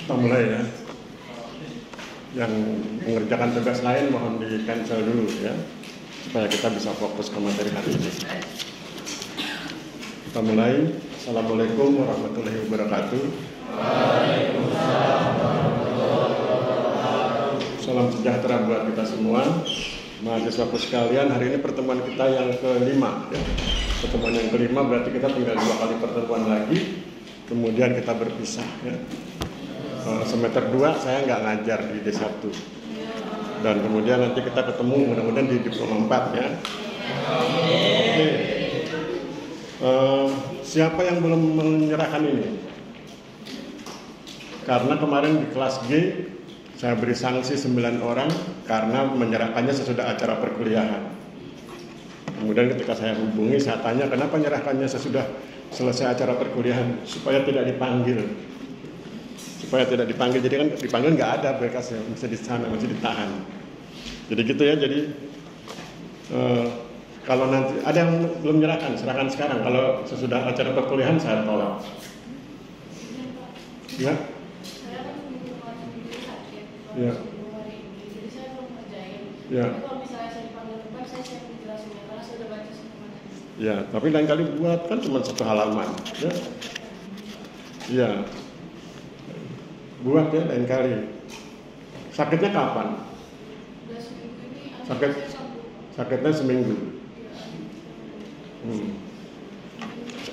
Kita mulai ya. Yang mengerjakan tugas lain mohon di cancel dulu ya, supaya kita bisa fokus ke materi hari ini. Kita mulai. Assalamualaikum warahmatullahi wabarakatuh. Salam sejahtera buat kita semua. Mahasiswaku sekalian, hari ini pertemuan kita yang kelima ya. Pertemuan yang kelima berarti kita tinggal 2 kali pertemuan lagi, kemudian kita berpisah ya. Semester 2 saya nggak ngajar di D1, dan kemudian nanti kita ketemu mudah-mudahan di diploma 4 ya. Oke. Siapa yang belum menyerahkan ini? Karena kemarin di kelas G saya beri sanksi 9 orang karena menyerahkannya sesudah acara perkuliahan. Kemudian ketika saya hubungi, saya tanya kenapa menyerahkannya sesudah selesai acara perkuliahan, supaya tidak dipanggil. Jadi kan dipanggil nggak ada berkasnya, bisa di sana, masih ditahan. Jadi gitu ya. Jadi kalau nanti ada yang belum menyerahkan, serahkan sekarang. Kalau sesudah acara perkuliahan saya tolak. Ya. Ya. Ya. Ya, tapi lain kali buat kan cuma 1 halaman. Ya. Ya. Buat ya lain kali. Sakitnya kapan? Sakitnya seminggu.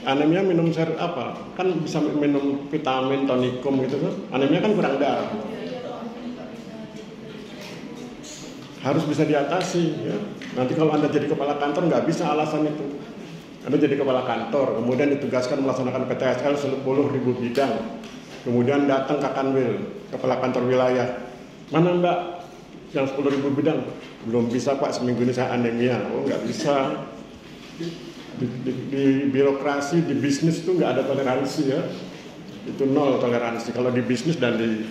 Anemia minum apa? Kan bisa minum vitamin, tonikum gitu kan? Anemia kan kurang darah. Harus bisa diatasi ya. Nanti kalau Anda jadi kepala kantor nggak bisa alasan itu. Anda jadi kepala kantor, kemudian ditugaskan melaksanakan PTSL 10.000 bidang. Kemudian datang ke Kanwil, kepala kantor wilayah. Mana Mbak yang 10.000 bidang? Belum bisa Pak, seminggu ini saya anemia. Oh nggak bisa. Di birokrasi, di bisnis itu nggak ada toleransi ya. Itu 0 toleransi kalau di bisnis dan di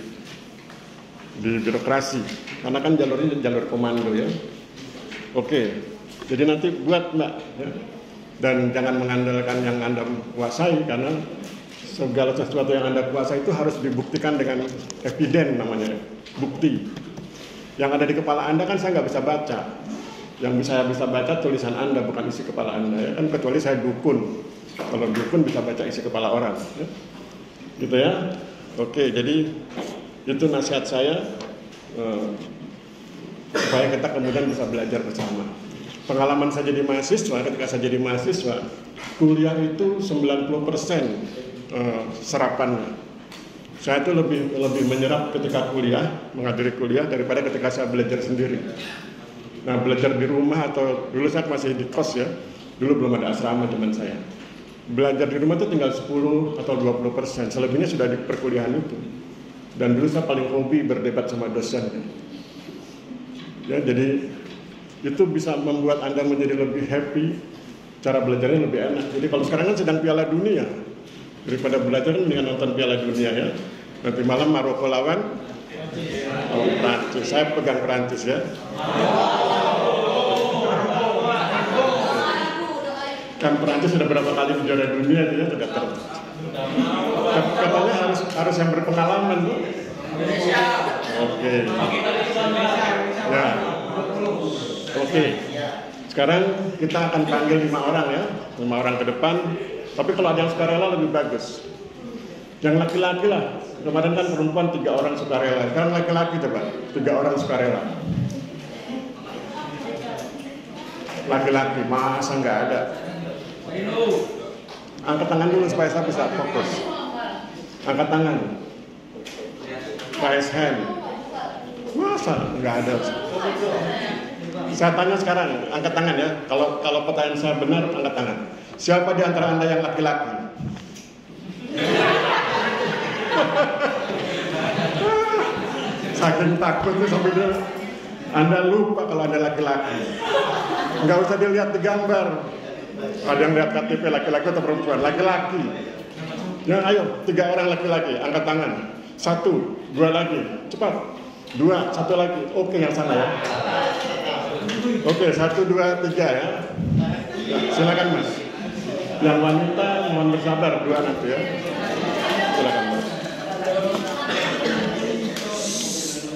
birokrasi. Karena kan jalurnya jalur komando ya. Oke, jadi nanti buat Mbak ya. Dan jangan mengandalkan yang Anda kuasai, karena segala sesuatu yang Anda kuasai itu harus dibuktikan dengan eviden, namanya bukti. Yang ada di kepala Anda kan saya nggak bisa baca. Yang saya bisa baca tulisan Anda, bukan isi kepala Anda ya. Kan kecuali saya dukun. Kalau dukun bisa baca isi kepala orang ya. Gitu ya. Oke, jadi itu nasihat saya supaya kita kemudian bisa belajar bersama. Pengalaman saya jadi mahasiswa, ketika saya jadi mahasiswa, kuliah itu 90% serapannya. Saya itu lebih menyerap ketika kuliah, menghadiri kuliah daripada ketika saya belajar sendiri. Nah, belajar di rumah atau dulu saya masih di kos ya. Dulu belum ada asrama teman saya. Belajar di rumah itu tinggal 10 atau 20%, selebihnya sudah di perkuliahan itu. Dan dulu saya paling hobi berdebat sama dosen. Ya, jadi itu bisa membuat Anda menjadi lebih happy, cara belajarnya lebih enak. Jadi kalau sekarang kan sedang Piala Dunia, daripada belajar mendingan nonton Piala Dunia ya. Nanti malam Maroko lawan Prancis. Saya pegang Prancis ya. Kan Prancis sudah berapa kali juara dunia dia sudah katanya harus yang berpengalaman. Oke. Ya. Oke. Sekarang kita akan panggil 5 orang ya, 5 orang ke depan. Tapi kalau ada yang sukarela lebih bagus. Yang laki-laki lah. Kemarin kan perempuan 3 orang sukarela. Sekarang laki-laki coba 3 orang sukarela. Laki-laki masa nggak ada. Angkat tangan dulu supaya saya bisa fokus. Angkat tangan. Raise hand. Masa nggak ada? Saya tanya sekarang, angkat tangan ya. Kalau pertanyaan saya benar, angkat tangan. Siapa di antara Anda yang laki-laki? Saking takutnya sampai dia, Anda lupa kalau Anda laki-laki. Nggak usah dilihat di gambar. Ada yang lihat KTP laki-laki atau perempuan? Laki-laki. Ya, ayo, 3 orang laki-laki, angkat tangan. 1, 2 lagi, cepat. 2, 1 lagi. Oke, yang sana ya. Oke, 1, 2, 3 ya. Silakan Mas. Yang wanita mohon bersabar, 2 nanti ya. Silakan Mas.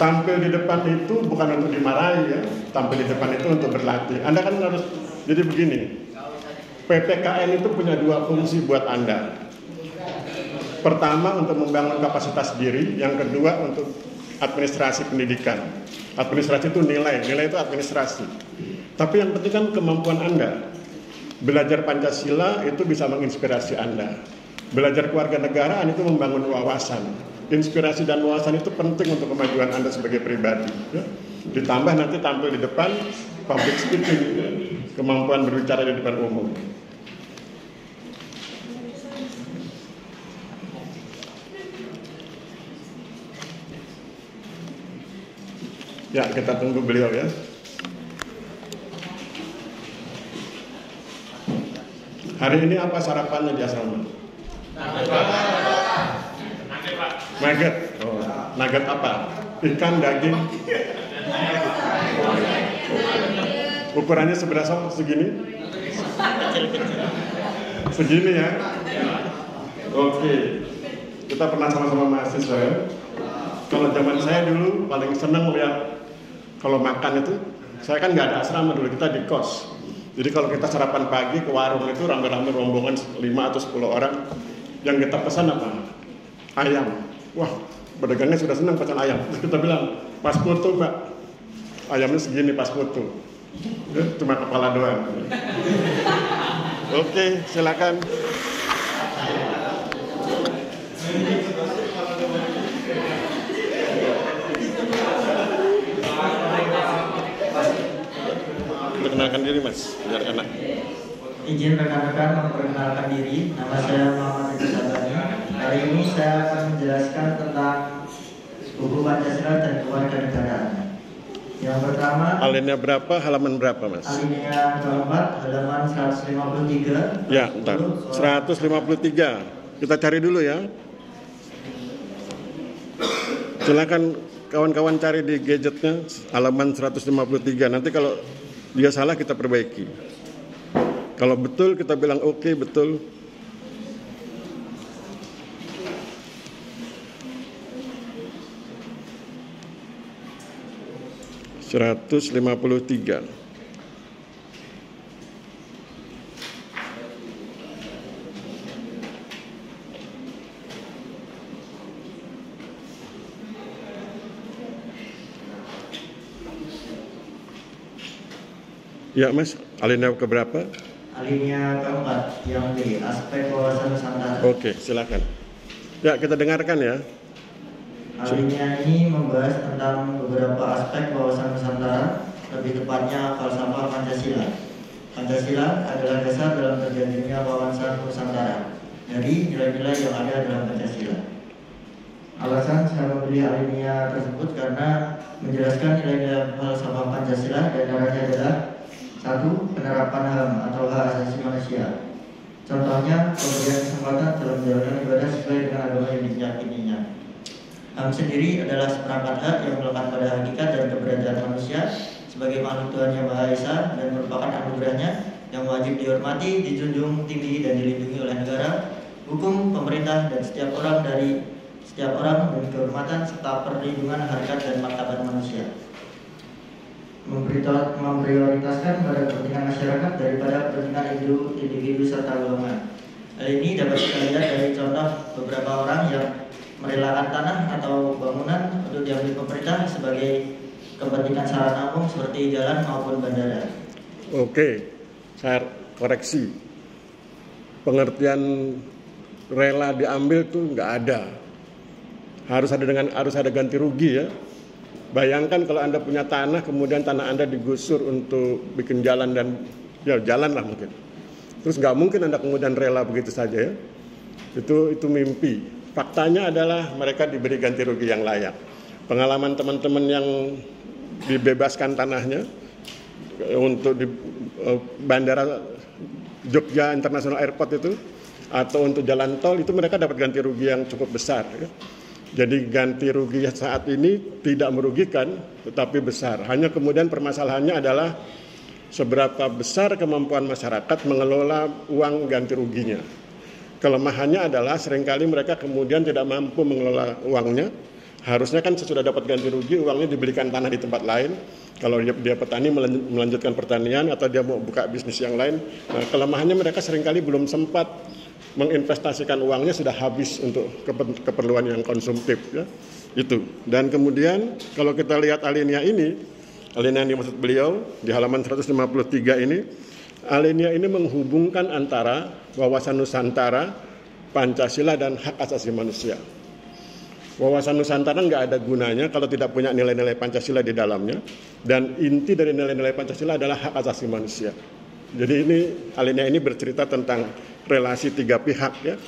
tampil di depan itu bukan untuk dimarahi ya, tampil di depan itu untuk berlatih. Anda kan harus, jadi begini, PPKN itu punya dua fungsi buat Anda. Pertama untuk membangun kapasitas diri, yang kedua untuk administrasi pendidikan. Administrasi itu nilai itu administrasi. Tapi yang penting kan kemampuan Anda. Belajar Pancasila itu bisa menginspirasi Anda. Belajar kewarganegaraan itu membangun wawasan. Inspirasi dan wawasan itu penting untuk kemajuan Anda sebagai pribadi. Ya. Ditambah nanti tampil di depan, public speaking, ya. Kemampuan berbicara di depan umum. Ya, kita tunggu beliau ya. Hari ini apa sarapannya di asrama? Nugget. Oh, nugget apa? Ikan, daging. Ukurannya seberapa? Segini? Segini ya? Oke. Kita pernah sama-sama mahasiswa ya. Kalau zaman saya dulu paling senang melihat kalau makan itu, saya kan nggak ada asrama dulu, kita di kos. Jadi kalau kita sarapan pagi ke warung itu rame-rame rombongan 5 atau 10 orang, yang kita pesan apa? Ayam. Wah, pedagangnya sudah senang pesan ayam. Terus kita bilang, pas foto Pak, ayamnya segini pas foto. Cuma kepala doang. Oke, silakan. Perkenalkan diri Mas, biar enak. Izin rekan-rekan memperkenalkan diri. Nama saya Muhammad Edi Sabani. Hari ini saya akan menjelaskan tentang buku Pancasila dan kewarganegaraan. Yang pertama, alinea berapa, halaman berapa Mas? Alinea keempat, halaman 153. Ya, bentar. 153. Kita cari dulu ya. Silakan kawan-kawan cari di gadgetnya halaman 153. Nanti kalau dia salah kita perbaiki. Kalau betul kita bilang oke, betul. Seratus 153. Ya Mas, alinea keberapa? Alinea keempat, yang di aspek wawasan Nusantara. Oke, silakan. Ya, kita dengarkan ya. Alinea ini membahas tentang beberapa aspek wawasan Nusantara, lebih tepatnya falsafah Pancasila. Pancasila adalah dasar dalam terjadinya wawasan Nusantara dari nilai-nilai yang ada dalam Pancasila. Alasan saya memilih alinea tersebut karena menjelaskan nilai-nilai falsafah Pancasila dan caranya adalah: 1. Penerapan HAM atau hak asasi manusia. Contohnya, pemberian kesempatan dalam menjalankan ibadah sesuai dengan agama yang diyakininya. HAM sendiri adalah seperangkat hak yang melekat pada hakikat dan keberadaan manusia sebagai makhluk Tuhan Yang Maha Esa dan merupakan anugerahnya yang wajib dihormati, dijunjung tinggi dan dilindungi oleh negara, hukum, pemerintah, dan setiap orang demi kehormatan serta perlindungan harkat dan martabat manusia. Memprioritaskan pada kepentingan masyarakat daripada kepentingan individu serta golongan. Hal ini dapat kita lihat dari contoh beberapa orang yang merelakan tanah atau bangunan untuk diambil pemerintah sebagai kepentingan sarana umum seperti jalan maupun bandara. Oke, saya koreksi. Pengertian rela diambil tuh nggak ada. Harus ada ganti rugi ya. Bayangkan kalau Anda punya tanah, kemudian tanah Anda digusur untuk bikin jalan dan ya jalan lah mungkin. Terus nggak mungkin Anda kemudian rela begitu saja ya. Itu mimpi. Faktanya adalah mereka diberi ganti rugi yang layak. Pengalaman teman-teman yang dibebaskan tanahnya untuk di bandara Jogja International Airport itu atau untuk jalan tol itu mereka dapat ganti rugi yang cukup besar ya. Jadi ganti rugi saat ini tidak merugikan tetapi besar. Hanya kemudian permasalahannya adalah seberapa besar kemampuan masyarakat mengelola uang ganti ruginya. Kelemahannya adalah seringkali mereka kemudian tidak mampu mengelola uangnya Harusnya kan sesudah dapat ganti rugi, uangnya dibelikan tanah di tempat lain. Kalau dia petani melanjutkan pertanian atau dia mau buka bisnis yang lain. Nah, kelemahannya mereka seringkali belum sempat menginvestasikan uangnya, sudah habis untuk keperluan yang konsumtif. Ya. Itu. Dan kemudian kalau kita lihat alinea ini, alinea yang dimaksud beliau di halaman 153 ini, alinea ini menghubungkan antara wawasan Nusantara, Pancasila, dan hak asasi manusia. Wawasan Nusantara nggak ada gunanya kalau tidak punya nilai-nilai Pancasila di dalamnya. Dan inti dari nilai-nilai Pancasila adalah hak asasi manusia. Jadi ini alinea ini bercerita tentang relasi tiga pihak ya.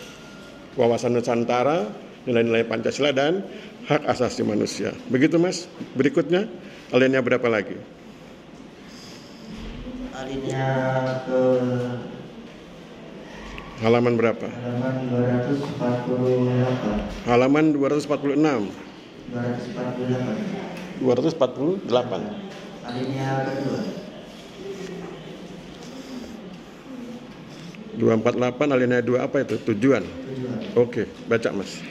Wawasan Nusantara, nilai-nilai Pancasila, dan hak asasi manusia. Begitu Mas. Berikutnya alinea berapa lagi? Alinea ke halaman berapa? halaman 248. Halaman 246. 248. 248. Alinea kedua. 248 alinea 2 apa itu? Tujuan. Oke, baca Mas.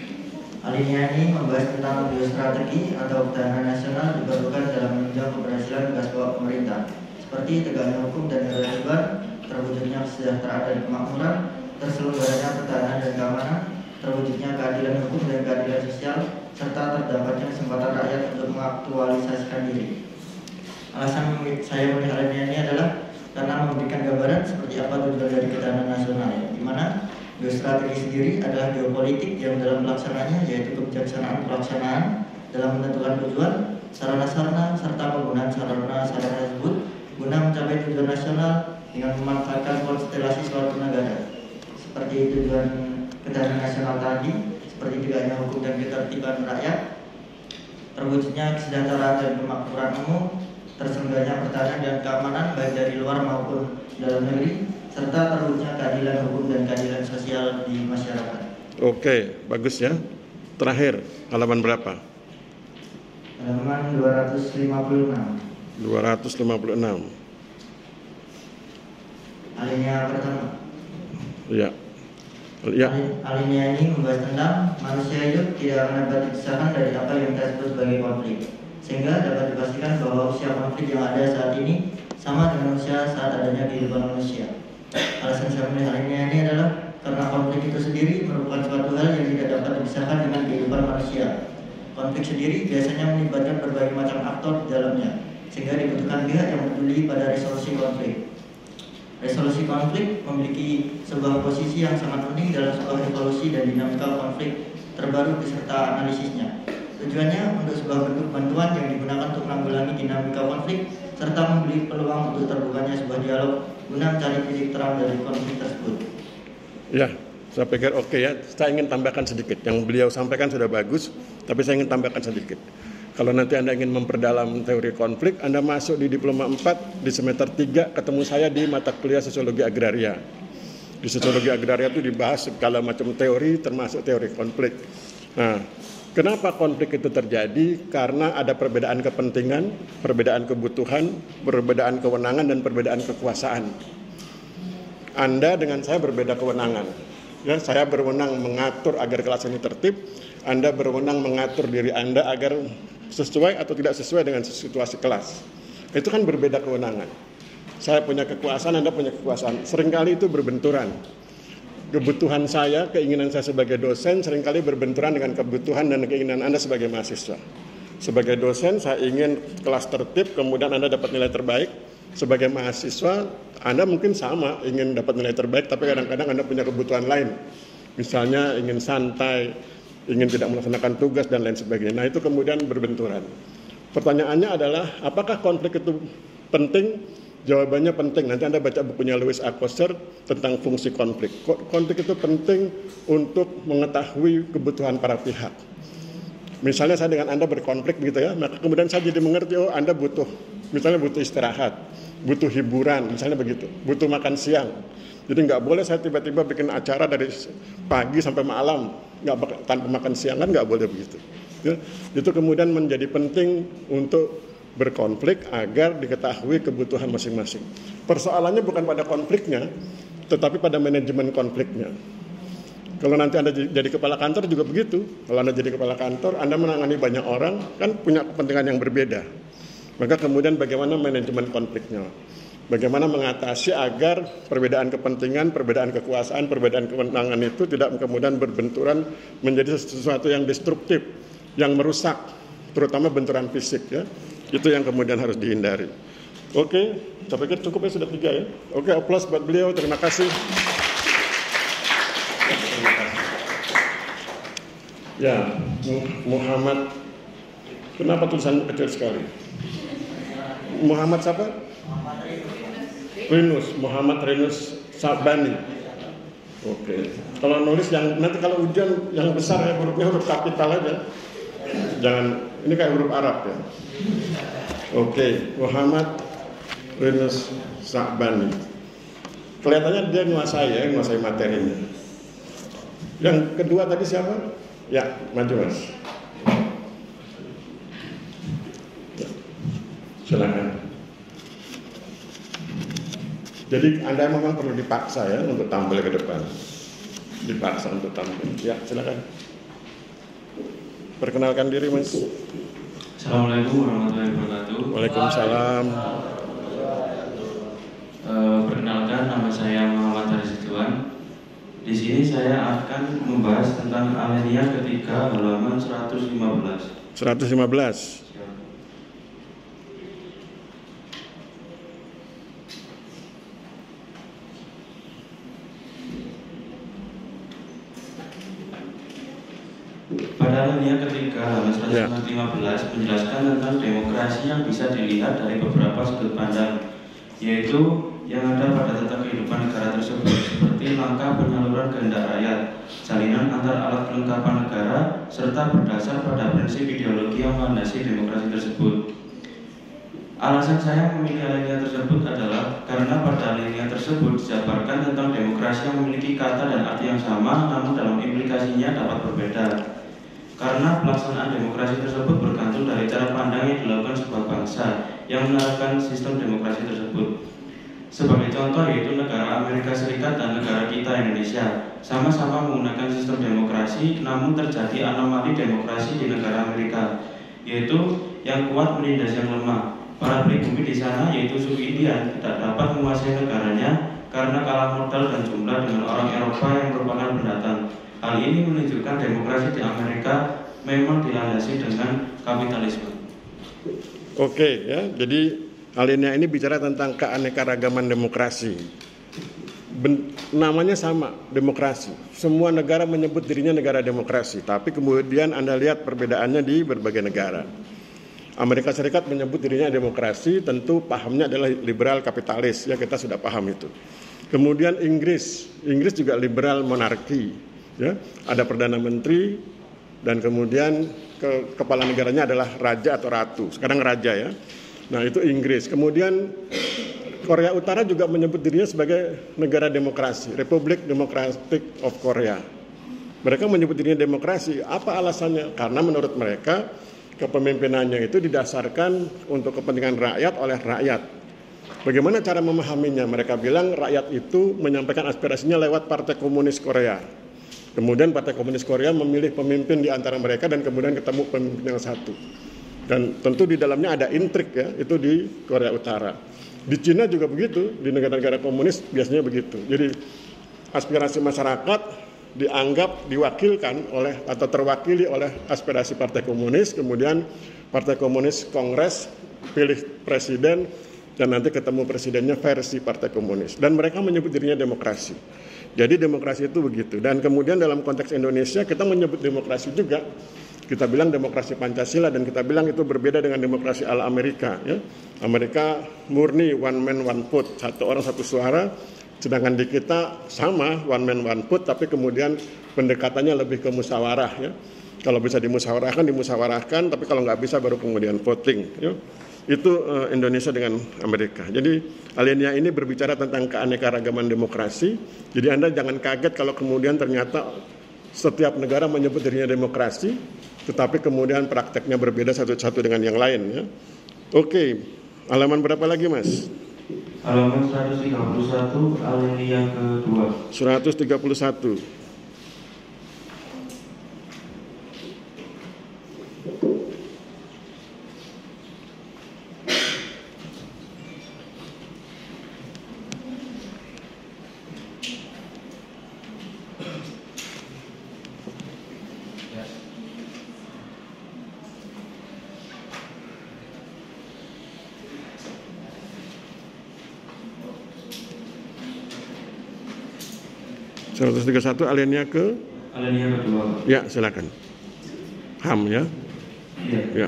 Alinea ini membahas tentang geostrategi atau pertahanan nasional diperlukan dalam menunjang keberhasilan tugas pokok pemerintah, seperti tegaknya hukum dan ketertiban, terwujudnya kesejahteraan dan kemakmuran, terselenggaranya pertahanan dan keamanan, terwujudnya keadilan hukum dan keadilan sosial, serta terdapatnya kesempatan rakyat untuk mengaktualisasikan diri. Alasan saya memilih alinea ini adalah karena memberikan gambaran seperti apa tujuan dari ketahanan nasional, di mana geostrategi sendiri adalah geopolitik yang dalam pelaksananya yaitu kebijaksanaan pelaksanaan dalam menentukan tujuan, sarana-sarana, serta penggunaan sarana-sarana tersebut guna mencapai tujuan nasional dengan memanfaatkan konstelasi suatu negara. Seperti tujuan ketahanan nasional tadi, seperti tegaknya hukum dan ketertiban rakyat, terwujudnya kesejahteraan dan kemakmuran umum, terselenggaranya pertahanan dan keamanan baik dari luar maupun dalam negeri, serta terwujudnya keadilan hukum dan keadilan sosial di masyarakat. Oke, bagus ya. Terakhir, halaman berapa? Halaman 256. 256. Alinea pertama. Ya. Ya. Alinea ini membahas tentang manusia hidup tidak akan dapat dipisahkan dari apa yang kita sebut sebagai konflik, sehingga dapat dipastikan bahwa usia konflik yang ada saat ini sama dengan usia saat adanya kehidupan manusia. Alasan saya memilih alinea ini adalah karena konflik itu sendiri merupakan suatu hal yang tidak dapat dipisahkan dengan kehidupan manusia. Konflik sendiri biasanya melibatkan berbagai macam aktor di dalamnya, sehingga dibutuhkan pihak yang peduli pada resolusi konflik. Resolusi konflik memiliki sebuah posisi yang sangat penting dalam sebuah evolusi dan dinamika konflik terbaru beserta analisisnya. Tujuannya untuk sebuah bentuk bantuan yang digunakan untuk menanggulangi dinamika konflik serta memberi peluang untuk terbukanya sebuah dialog guna mencari titik terang dari konflik tersebut. Ya, saya pikir oke ya. Saya ingin tambahkan sedikit. Yang beliau sampaikan sudah bagus, tapi saya ingin tambahkan sedikit. Kalau nanti Anda ingin memperdalam teori konflik, Anda masuk di diploma 4 di semester 3 ketemu saya di mata kuliah sosiologi agraria. Di sosiologi agraria itu dibahas segala macam teori termasuk teori konflik. Nah, kenapa konflik itu terjadi? Karena ada perbedaan kepentingan, perbedaan kebutuhan, perbedaan kewenangan, dan perbedaan kekuasaan. Anda dengan saya berbeda kewenangan. Ya, saya berwenang mengatur agar kelas ini tertib, Anda berwenang mengatur diri Anda agar sesuai atau tidak sesuai dengan situasi kelas. Itu kan berbeda kewenangan. Saya punya kekuasaan, Anda punya kekuasaan. Seringkali itu berbenturan. Kebutuhan saya, keinginan saya sebagai dosen seringkali berbenturan dengan kebutuhan dan keinginan Anda sebagai mahasiswa. Sebagai dosen, saya ingin kelas tertib, kemudian Anda dapat nilai terbaik. Sebagai mahasiswa, Anda mungkin sama, ingin dapat nilai terbaik, tapi kadang-kadang Anda punya kebutuhan lain. Misalnya ingin santai, ingin tidak melaksanakan tugas, dan lain sebagainya. Nah, itu kemudian berbenturan. Pertanyaannya adalah, apakah konflik itu penting? Jawabannya penting. Nanti Anda baca bukunya Louis Althusser tentang fungsi konflik. Konflik itu penting untuk mengetahui kebutuhan para pihak. Misalnya saya dengan Anda berkonflik begitu ya, maka kemudian saya jadi mengerti, oh Anda butuh, misalnya butuh istirahat, butuh hiburan, misalnya begitu, butuh makan siang. Jadi nggak boleh saya tiba-tiba bikin acara dari pagi sampai malam, tanpa makan siang, kan nggak boleh begitu. Ya, itu kemudian menjadi penting untuk berkonflik agar diketahui kebutuhan masing-masing. Persoalannya bukan pada konfliknya, tetapi pada manajemen konfliknya. Kalau nanti Anda jadi kepala kantor juga begitu. Kalau Anda jadi kepala kantor, Anda menangani banyak orang, kan punya kepentingan yang berbeda. Maka kemudian bagaimana manajemen konfliknya? Bagaimana mengatasi agar perbedaan kepentingan, perbedaan kekuasaan, perbedaan kewenangan itu tidak kemudian berbenturan menjadi sesuatu yang destruktif, yang merusak, terutama benturan fisik ya. Itu yang kemudian harus dihindari. Oke, saya pikir cukup ya, sudah 3 ya. Oke, aplaus buat beliau, terima kasih. Ya, Muhammad, kenapa tulisan kecil sekali? Muhammad siapa? Muhammad Rinus Sabani. Oke. Kalau nulis yang nanti kalau ujian yang besar ya hurufnya huruf kapital aja. Jangan ini kayak huruf Arab ya. Oke, Muhammad Rinus Sabani. Kelihatannya dia menguasai materinya. Yang kedua tadi siapa? Ya, maju Mas. Silakan. Jadi Anda memang perlu dipaksa ya untuk tampil ke depan. Dipaksa untuk tampil. Ya, silakan. Perkenalkan diri, Mas. Assalamualaikum warahmatullahi wabarakatuh. Waalaikumsalam. Perkenalkan, nama saya Muhammad Haris Ridwan. Di sini saya akan membahas tentang alinea ketiga halaman 115. 115. Pada alinea ketiga halaman 115 menjelaskan tentang demokrasi yang bisa dilihat dari beberapa sudut pandang, yaitu yang ada pada tata kehidupan negara tersebut, seperti langkah penyaluran kehendak rakyat, salinan antar alat kelengkapan negara, serta berdasar pada prinsip ideologi yang melandasi demokrasi tersebut. Alasan saya memilih alinea tersebut adalah karena pada alinea tersebut dijabarkan tentang demokrasi yang memiliki kata dan arti yang sama, namun dalam implikasinya dapat berbeda. Karena pelaksanaan demokrasi tersebut bergantung dari cara pandang yang dilakukan sebuah bangsa yang menerapkan sistem demokrasi tersebut. Sebagai contoh yaitu negara Amerika Serikat dan negara kita Indonesia sama-sama menggunakan sistem demokrasi, namun terjadi anomali demokrasi di negara Amerika, yaitu yang kuat menindas yang lemah. Para pribumi di sana yaitu suku Indian tidak dapat menguasai negaranya karena kalah modal dan jumlah dengan orang Eropa yang merupakan pendatang. Hal ini menunjukkan demokrasi di Amerika memang dilandasi dengan kapitalisme. Oke ya, jadi alinea ini bicara tentang keanekaragaman demokrasi. Namanya sama, demokrasi. Semua negara menyebut dirinya negara demokrasi, tapi kemudian Anda lihat perbedaannya di berbagai negara. Amerika Serikat menyebut dirinya demokrasi, tentu pahamnya adalah liberal kapitalis, ya kita sudah paham itu. Kemudian Inggris juga liberal monarki. Ya, ada perdana menteri dan kemudian kepala negaranya adalah raja atau ratu. Sekarang raja ya. Nah itu Inggris. Kemudian Korea Utara juga menyebut dirinya sebagai negara demokrasi, Republic Democratic of Korea. Mereka menyebut dirinya demokrasi. Apa alasannya? Karena menurut mereka kepemimpinannya itu didasarkan untuk kepentingan rakyat oleh rakyat. Bagaimana cara memahaminya? Mereka bilang rakyat itu menyampaikan aspirasinya lewat Partai Komunis Korea. Kemudian Partai Komunis Korea memilih pemimpin di antara mereka dan kemudian ketemu pemimpin yang satu. Dan tentu di dalamnya ada intrik ya, itu di Korea Utara. Di Cina juga begitu, di negara-negara komunis biasanya begitu. Jadi aspirasi masyarakat dianggap diwakilkan oleh atau terwakili oleh aspirasi Partai Komunis, kemudian Partai Komunis Kongres pilih presiden dan nanti ketemu presidennya versi Partai Komunis. Dan mereka menyebut dirinya demokrasi. Jadi demokrasi itu begitu. Dan kemudian dalam konteks Indonesia kita menyebut demokrasi juga. Kita bilang demokrasi Pancasila dan kita bilang itu berbeda dengan demokrasi ala Amerika. Ya. Amerika murni one man one vote, satu orang satu suara. Sedangkan di kita sama one man one vote, tapi kemudian pendekatannya lebih ke musyawarah. Ya. Kalau bisa dimusyawarahkan, tapi kalau nggak bisa baru kemudian voting. Ya. Itu Indonesia dengan Amerika. Jadi alinea ini berbicara tentang keanekaragaman demokrasi. Jadi Anda jangan kaget kalau kemudian ternyata setiap negara menyebut dirinya demokrasi, tetapi kemudian prakteknya berbeda satu dengan yang lain. Ya. Oke, halaman berapa lagi Mas? Halaman 131, alinea kedua. 131. 131 alinea ke? Alinea kedua. Ya, silakan. HAM ya? Iya. Ya.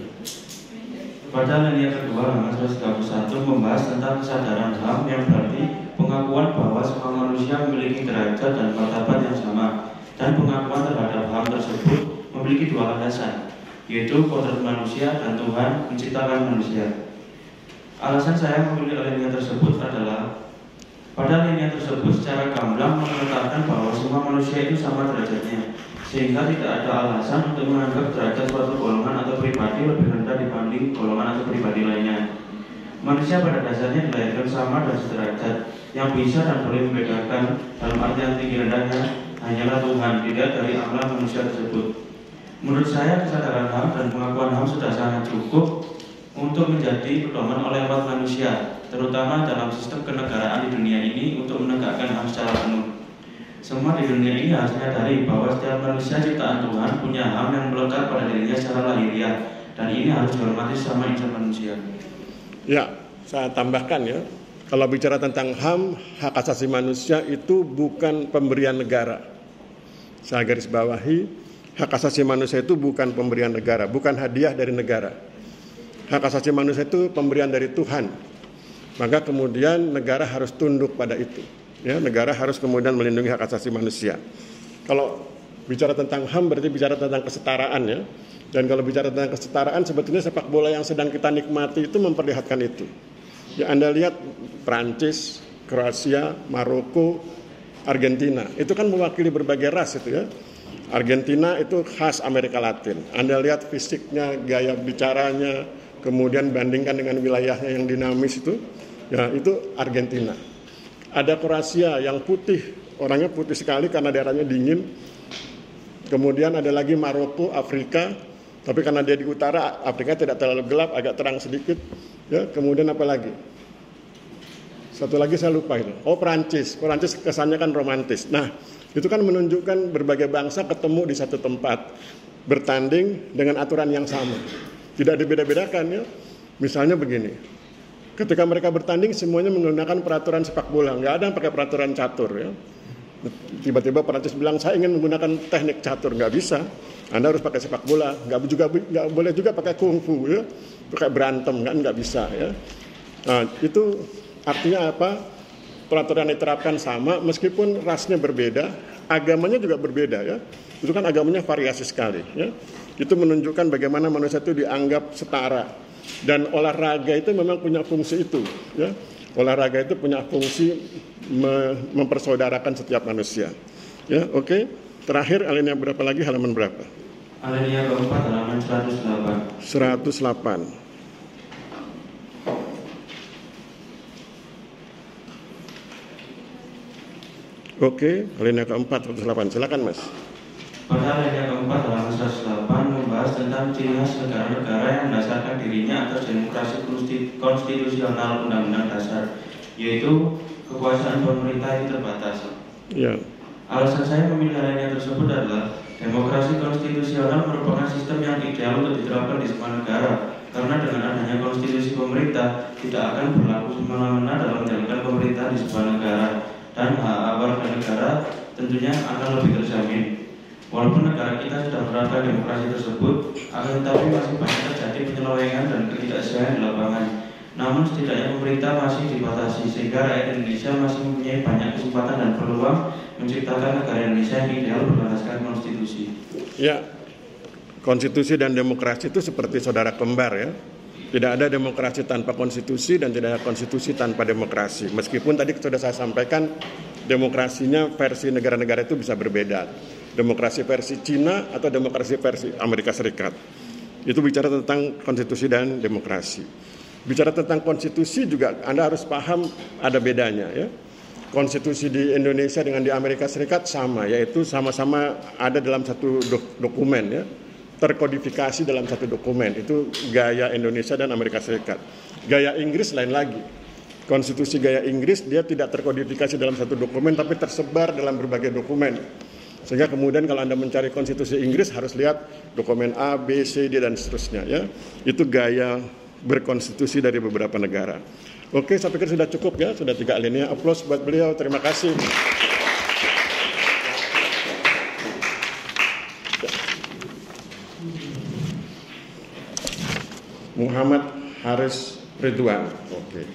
Pada alinea kedua halaman 131 membahas tentang kesadaran HAM yang berarti pengakuan bahwa semua manusia memiliki derajat dan martabat yang sama, dan pengakuan terhadap HAM tersebut memiliki dua landasan, yaitu kodrat manusia dan Tuhan menciptakan manusia. Alasan saya memilih alinea tersebut adalah pada alinea tersebut secara gamblang mengatakan bahwa semua manusia itu sama derajatnya, sehingga tidak ada alasan untuk menganggap derajat suatu golongan atau pribadi lebih rendah dibanding golongan atau pribadi lainnya. Manusia pada dasarnya dilahirkan sama dan sederajat. Yang bisa dan boleh membedakan dalam artian tinggi rendahnya hanyalah Tuhan, tidak dari amalan manusia tersebut. Menurut saya kesadaran HAM dan pengakuan HAM sudah sangat cukup untuk menjadi pedoman oleh umat manusia, terutama dalam sistem kenegaraan di dunia ini untuk menegakkan HAM secara penuh. Semua di dunia ini harus menyadari bahwa setiap manusia ciptaan Tuhan punya HAM yang melekat pada dirinya secara lahiriah, dan ini harus dihormati sama insan manusia. Ya, saya tambahkan ya. Kalau bicara tentang HAM, hak asasi manusia itu bukan pemberian negara. Saya garis bawahi, hak asasi manusia itu bukan pemberian negara, bukan hadiah dari negara. Hak asasi manusia itu pemberian dari Tuhan. Maka kemudian negara harus tunduk pada itu. Ya, negara harus kemudian melindungi hak asasi manusia. Kalau bicara tentang HAM berarti bicara tentang kesetaraan ya. Dan kalau bicara tentang kesetaraan sebetulnya sepak bola yang sedang kita nikmati itu memperlihatkan itu. Ya, Anda lihat Prancis, Kroasia, Maroko, Argentina. Itu kan mewakili berbagai ras itu ya. Argentina itu khas Amerika Latin. Anda lihat fisiknya, gaya bicaranya, kemudian bandingkan dengan wilayahnya yang dinamis itu. Ya, itu Argentina. Ada Kroasia yang putih, orangnya putih sekali karena daerahnya dingin. Kemudian ada lagi Maroko, Afrika. Tapi karena dia di utara, Afrika tidak terlalu gelap, agak terang sedikit. Ya, kemudian apa lagi? Satu lagi saya lupa itu. Oh, Prancis. Prancis kesannya kan romantis. Nah, itu kan menunjukkan berbagai bangsa ketemu di satu tempat, bertanding dengan aturan yang sama. Tidak dibeda-bedakan ya. Misalnya begini. Ketika mereka bertanding semuanya menggunakan peraturan sepak bola, nggak ada yang pakai peraturan catur ya. Tiba-tiba Prancis bilang saya ingin menggunakan teknik catur, nggak bisa. Anda harus pakai sepak bola, nggak boleh juga pakai kungfu ya, pakai berantem kan nggak bisa ya. Nah, itu artinya apa? Peraturan diterapkan sama meskipun rasnya berbeda, agamanya juga berbeda ya. Itu kan agamanya variasi sekali ya. Itu menunjukkan bagaimana manusia itu dianggap setara. Dan olahraga itu memang punya fungsi itu ya. Olahraga itu punya fungsi mempersaudarakan setiap manusia. Ya, oke. Terakhir alinea berapa lagi, halaman berapa? Alinea keempat halaman 108. 108. Oke, alinea keempat 108. Silakan Mas. Pada alinea keempat halaman 108 membahas tentang ciri khas negara-negara yang mendasarkan dirinya atas demokrasi konstitusional undang-undang dasar, yaitu kekuasaan pemerintah yang terbatas. Ya. Alasan saya memilih alinea tersebut adalah demokrasi konstitusional merupakan sistem yang ideal untuk diterapkan di semua negara, karena dengan adanya konstitusi pemerintah tidak akan berlaku semena-mena dalam menjalankan pemerintahan di sebuah negara, dan hak warga negara tentunya akan lebih terjamin. Walaupun negara kita sudah menerapkan demokrasi tersebut, akan tetapi masih banyak terjadi penyelewengan dan ketidaksesuaian di lapangan. Namun setidaknya pemerintah masih dibatasi sehingga rakyat Indonesia masih mempunyai banyak kesempatan dan peluang menciptakan negara Indonesia yang ideal berdasarkan konstitusi. Ya, konstitusi dan demokrasi itu seperti saudara kembar ya. Tidak ada demokrasi tanpa konstitusi dan tidak ada konstitusi tanpa demokrasi. Meskipun tadi sudah saya sampaikan demokrasinya versi negara-negara itu bisa berbeda. Demokrasi versi Cina atau demokrasi versi Amerika Serikat. Itu bicara tentang konstitusi dan demokrasi. Bicara tentang konstitusi juga Anda harus paham ada bedanya ya. Konstitusi di Indonesia dengan di Amerika Serikat sama, yaitu sama-sama ada dalam satu dokumen ya. Terkodifikasi dalam satu dokumen, itu gaya Indonesia dan Amerika Serikat. Gaya Inggris lain lagi. Konstitusi gaya Inggris dia tidak terkodifikasi dalam satu dokumen tapi tersebar dalam berbagai dokumen. Sehingga kemudian kalau Anda mencari konstitusi Inggris harus lihat dokumen A, B, C, D dan seterusnya ya. Itu gaya berkonstitusi dari beberapa negara. Oke, saya pikir sudah cukup ya, sudah 3 alinea. Aplaus buat beliau, terima kasih. Muhammad Haris Ridwan. Oke.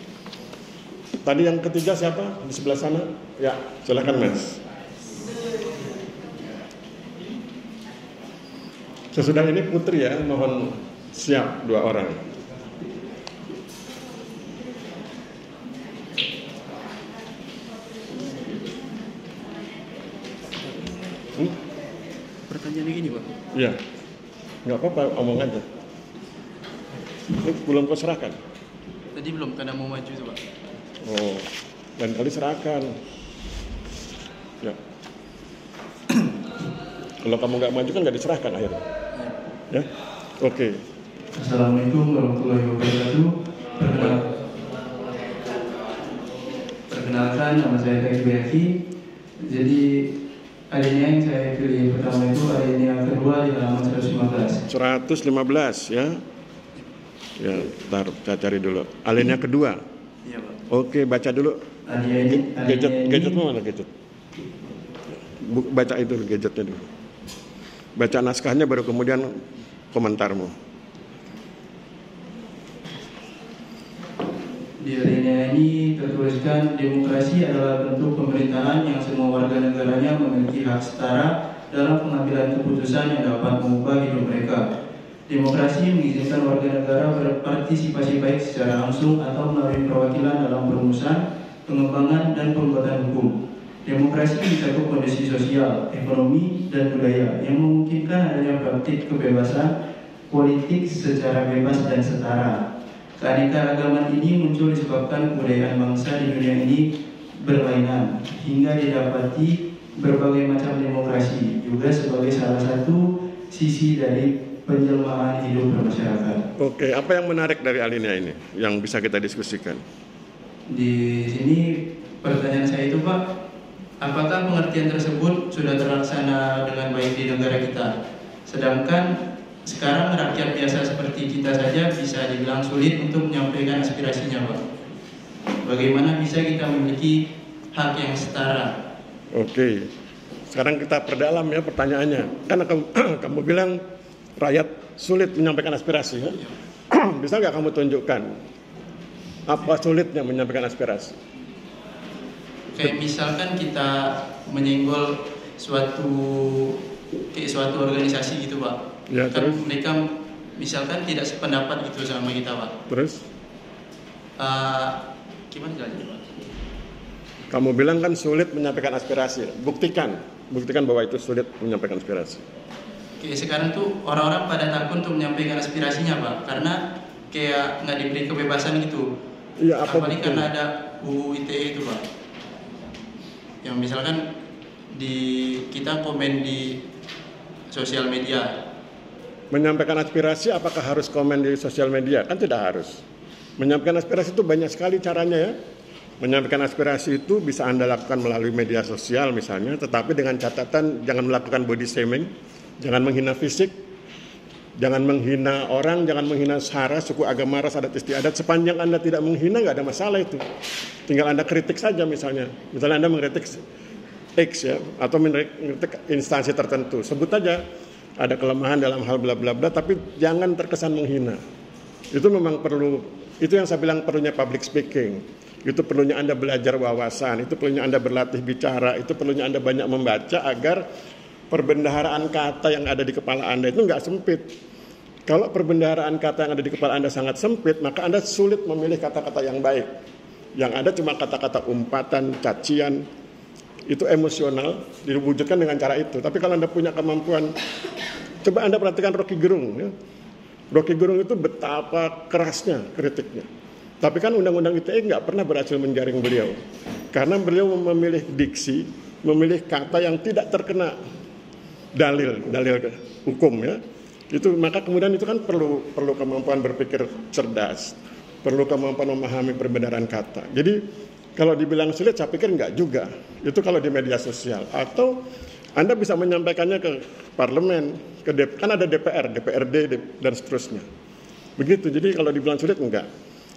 Tadi yang ketiga siapa? Di sebelah sana? Ya, silakan Mas. Sesudah ini Putri ya, mohon siap 2 orang. Pertanyaannya gini Pak. Iya, nggak apa-apa, omong aja. Ini belum kau serahkan? Tadi belum, karena mau maju tuh Pak. Oh, lain kali serahkan. Ya. Kalau kamu nggak maju kan nggak diserahkan akhirnya. Ya, oke. Assalamualaikum warahmatullahi wabarakatuh. Perkenalkan, nama saya Kak Ibrahim. Jadi alinea yang saya pilih pertama itu alinea kedua di halaman 115. 115 ya. Ya, ntar saya cari dulu. Alinea kedua. Iya Pak. Oke, baca dulu. Gadget mana gadget? Baca itu gadgetnya dulu. Baca naskahnya baru kemudian komentarmu. Di alinea ini tertuliskan demokrasi adalah bentuk pemerintahan yang semua warga negaranya memiliki hak setara dalam pengambilan keputusan yang dapat mengubah hidup mereka. Demokrasi mengizinkan warga negara berpartisipasi baik secara langsung atau melalui perwakilan dalam perumusan, pengembangan, dan pembuatan hukum. Demokrasi mencakup kondisi sosial, ekonomi, dan budaya yang memungkinkan adanya praktik kebebasan politik secara bebas dan setara. Keanekaragaman ini muncul disebabkan kebudayaan bangsa di dunia ini berlainan hingga didapati berbagai macam demokrasi juga sebagai salah satu sisi dari penjelmaan hidup bermasyarakat. Oke, apa yang menarik dari alinea ini yang bisa kita diskusikan? Di sini pertanyaan saya itu Pak, apakah pengertian tersebut sudah terlaksana dengan baik di negara kita? Sedangkan sekarang rakyat biasa seperti kita saja bisa dibilang sulit untuk menyampaikan aspirasinya Pak. Bagaimana bisa kita memiliki hak yang setara? Oke, sekarang kita perdalam ya pertanyaannya. Karena kamu bilang rakyat sulit menyampaikan aspirasi ya? Bisa nggak kamu tunjukkan apa sulitnya menyampaikan aspirasi? Kayak misalkan kita menyenggol suatu organisasi gitu Pak. Ya, kan terus? mereka misalkan tidak sependapat gitu sama kita Pak. Terus? Gimana jalannya Pak? Kamu bilang kan sulit menyampaikan aspirasi. Buktikan bahwa itu sulit menyampaikan aspirasi. Kayak sekarang tuh orang-orang pada takut untuk menyampaikan aspirasinya Pak, karena kayak nggak diberi kebebasan gitu. Iya, apa apalagi betul? Karena ada UU ITE itu Pak. Yang misalkan kita komen di sosial media. Menyampaikan aspirasi apakah harus komen di sosial media? Kan tidak harus. Menyampaikan aspirasi itu banyak sekali caranya ya. Menyampaikan aspirasi itu bisa Anda lakukan melalui media sosial misalnya, tetapi dengan catatan jangan melakukan body shaming, jangan menghina fisik, jangan menghina orang, jangan menghina sara, suku, agama, ras, adat istiadat. Sepanjang Anda tidak menghina nggak ada masalah itu. Tinggal Anda kritik saja misalnya. Misalnya Anda mengkritik X ya, atau mengkritik instansi tertentu. Sebut aja ada kelemahan dalam hal bla bla bla, tapi jangan terkesan menghina. Itu memang perlu, itu yang saya bilang perlunya public speaking. Itu perlunya Anda belajar wawasan, itu perlunya Anda berlatih bicara, itu perlunya Anda banyak membaca agar perbendaharaan kata yang ada di kepala Anda itu nggak sempit. Kalau perbendaharaan kata yang ada di kepala Anda sangat sempit, maka Anda sulit memilih kata-kata yang baik. Yang ada cuma kata-kata umpatan, cacian, itu emosional, diwujudkan dengan cara itu. Tapi kalau Anda punya kemampuan, coba Anda perhatikan Rocky Gerung. Ya. Rocky Gerung itu betapa kerasnya kritiknya. Tapi kan Undang-Undang ITE nggak pernah berhasil menjaring beliau. Karena beliau memilih diksi, memilih kata yang tidak terkena dalil hukum ya. Itu maka kemudian itu kan perlu kemampuan berpikir cerdas, perlu kemampuan memahami perbedaan kata. Jadi kalau dibilang sulit, saya pikir enggak juga. Itu kalau di media sosial. Atau Anda bisa menyampaikannya ke parlemen, kan ada DPR, DPRD, dan seterusnya. Begitu, jadi kalau dibilang sulit, enggak.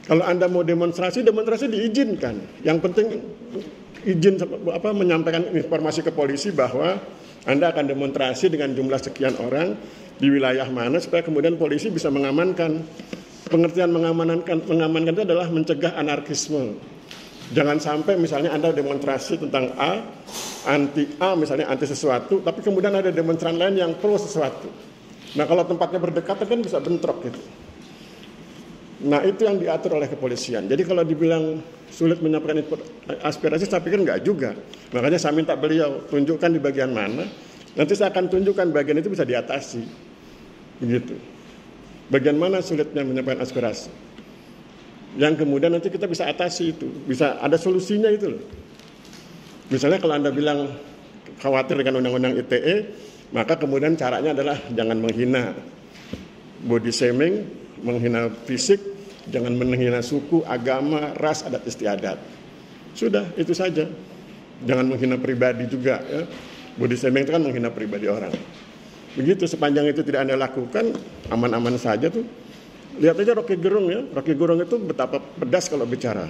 Kalau Anda mau demonstrasi diizinkan. Yang penting izin menyampaikan informasi ke polisi bahwa Anda akan demonstrasi dengan jumlah sekian orang di wilayah mana, supaya kemudian polisi bisa mengamankan Pengertian mengamankan itu adalah mencegah anarkisme. Jangan sampai misalnya Anda demonstrasi tentang A, anti A misalnya, anti sesuatu, tapi kemudian ada demonstran lain yang pro sesuatu. Nah kalau tempatnya berdekatan kan bisa bentrok gitu. Nah itu yang diatur oleh kepolisian. Jadi kalau dibilang sulit menyampaikan aspirasi, saya pikir enggak juga. Makanya saya minta beliau tunjukkan di bagian mana. Nanti saya akan tunjukkan bagian itu bisa diatasi. Begitu. Bagian mana sulitnya menyampaikan aspirasi. Yang kemudian nanti kita bisa atasi itu. Bisa ada solusinya itu loh. Misalnya kalau Anda bilang khawatir dengan undang-undang ITE, maka kemudian caranya adalah jangan menghina body shaming, menghina fisik, jangan menghina suku, agama, ras, adat istiadat. Sudah, itu saja. Jangan menghina pribadi juga. Ya. Body shaming itu kan menghina pribadi orang. Begitu, sepanjang itu tidak Anda lakukan, aman-aman saja tuh. Lihat aja Rocky Gerung ya. Rocky Gerung itu betapa pedas kalau bicara.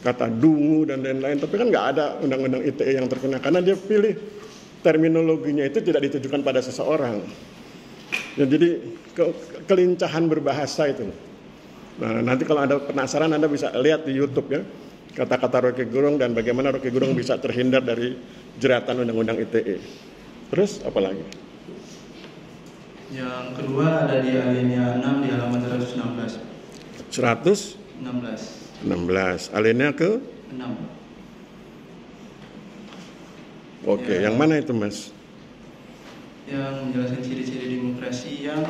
Kata dungu dan lain-lain. Tapi kan nggak ada undang-undang ITE yang terkena. Karena dia pilih terminologinya itu tidak ditujukan pada seseorang. Ya, jadi kelincahan berbahasa itu. Nah, nanti kalau Anda penasaran, Anda bisa lihat di YouTube ya. Kata-kata Rocky Gerung dan bagaimana Rocky Gerung bisa terhindar dari jeratan undang-undang ITE. Terus apa lagi? Yang kedua ada di alinea 6 di halaman 116. 116. Alinea ke 6. Oke, yang mana itu Mas? Yang menjelaskan ciri-ciri demokrasi yang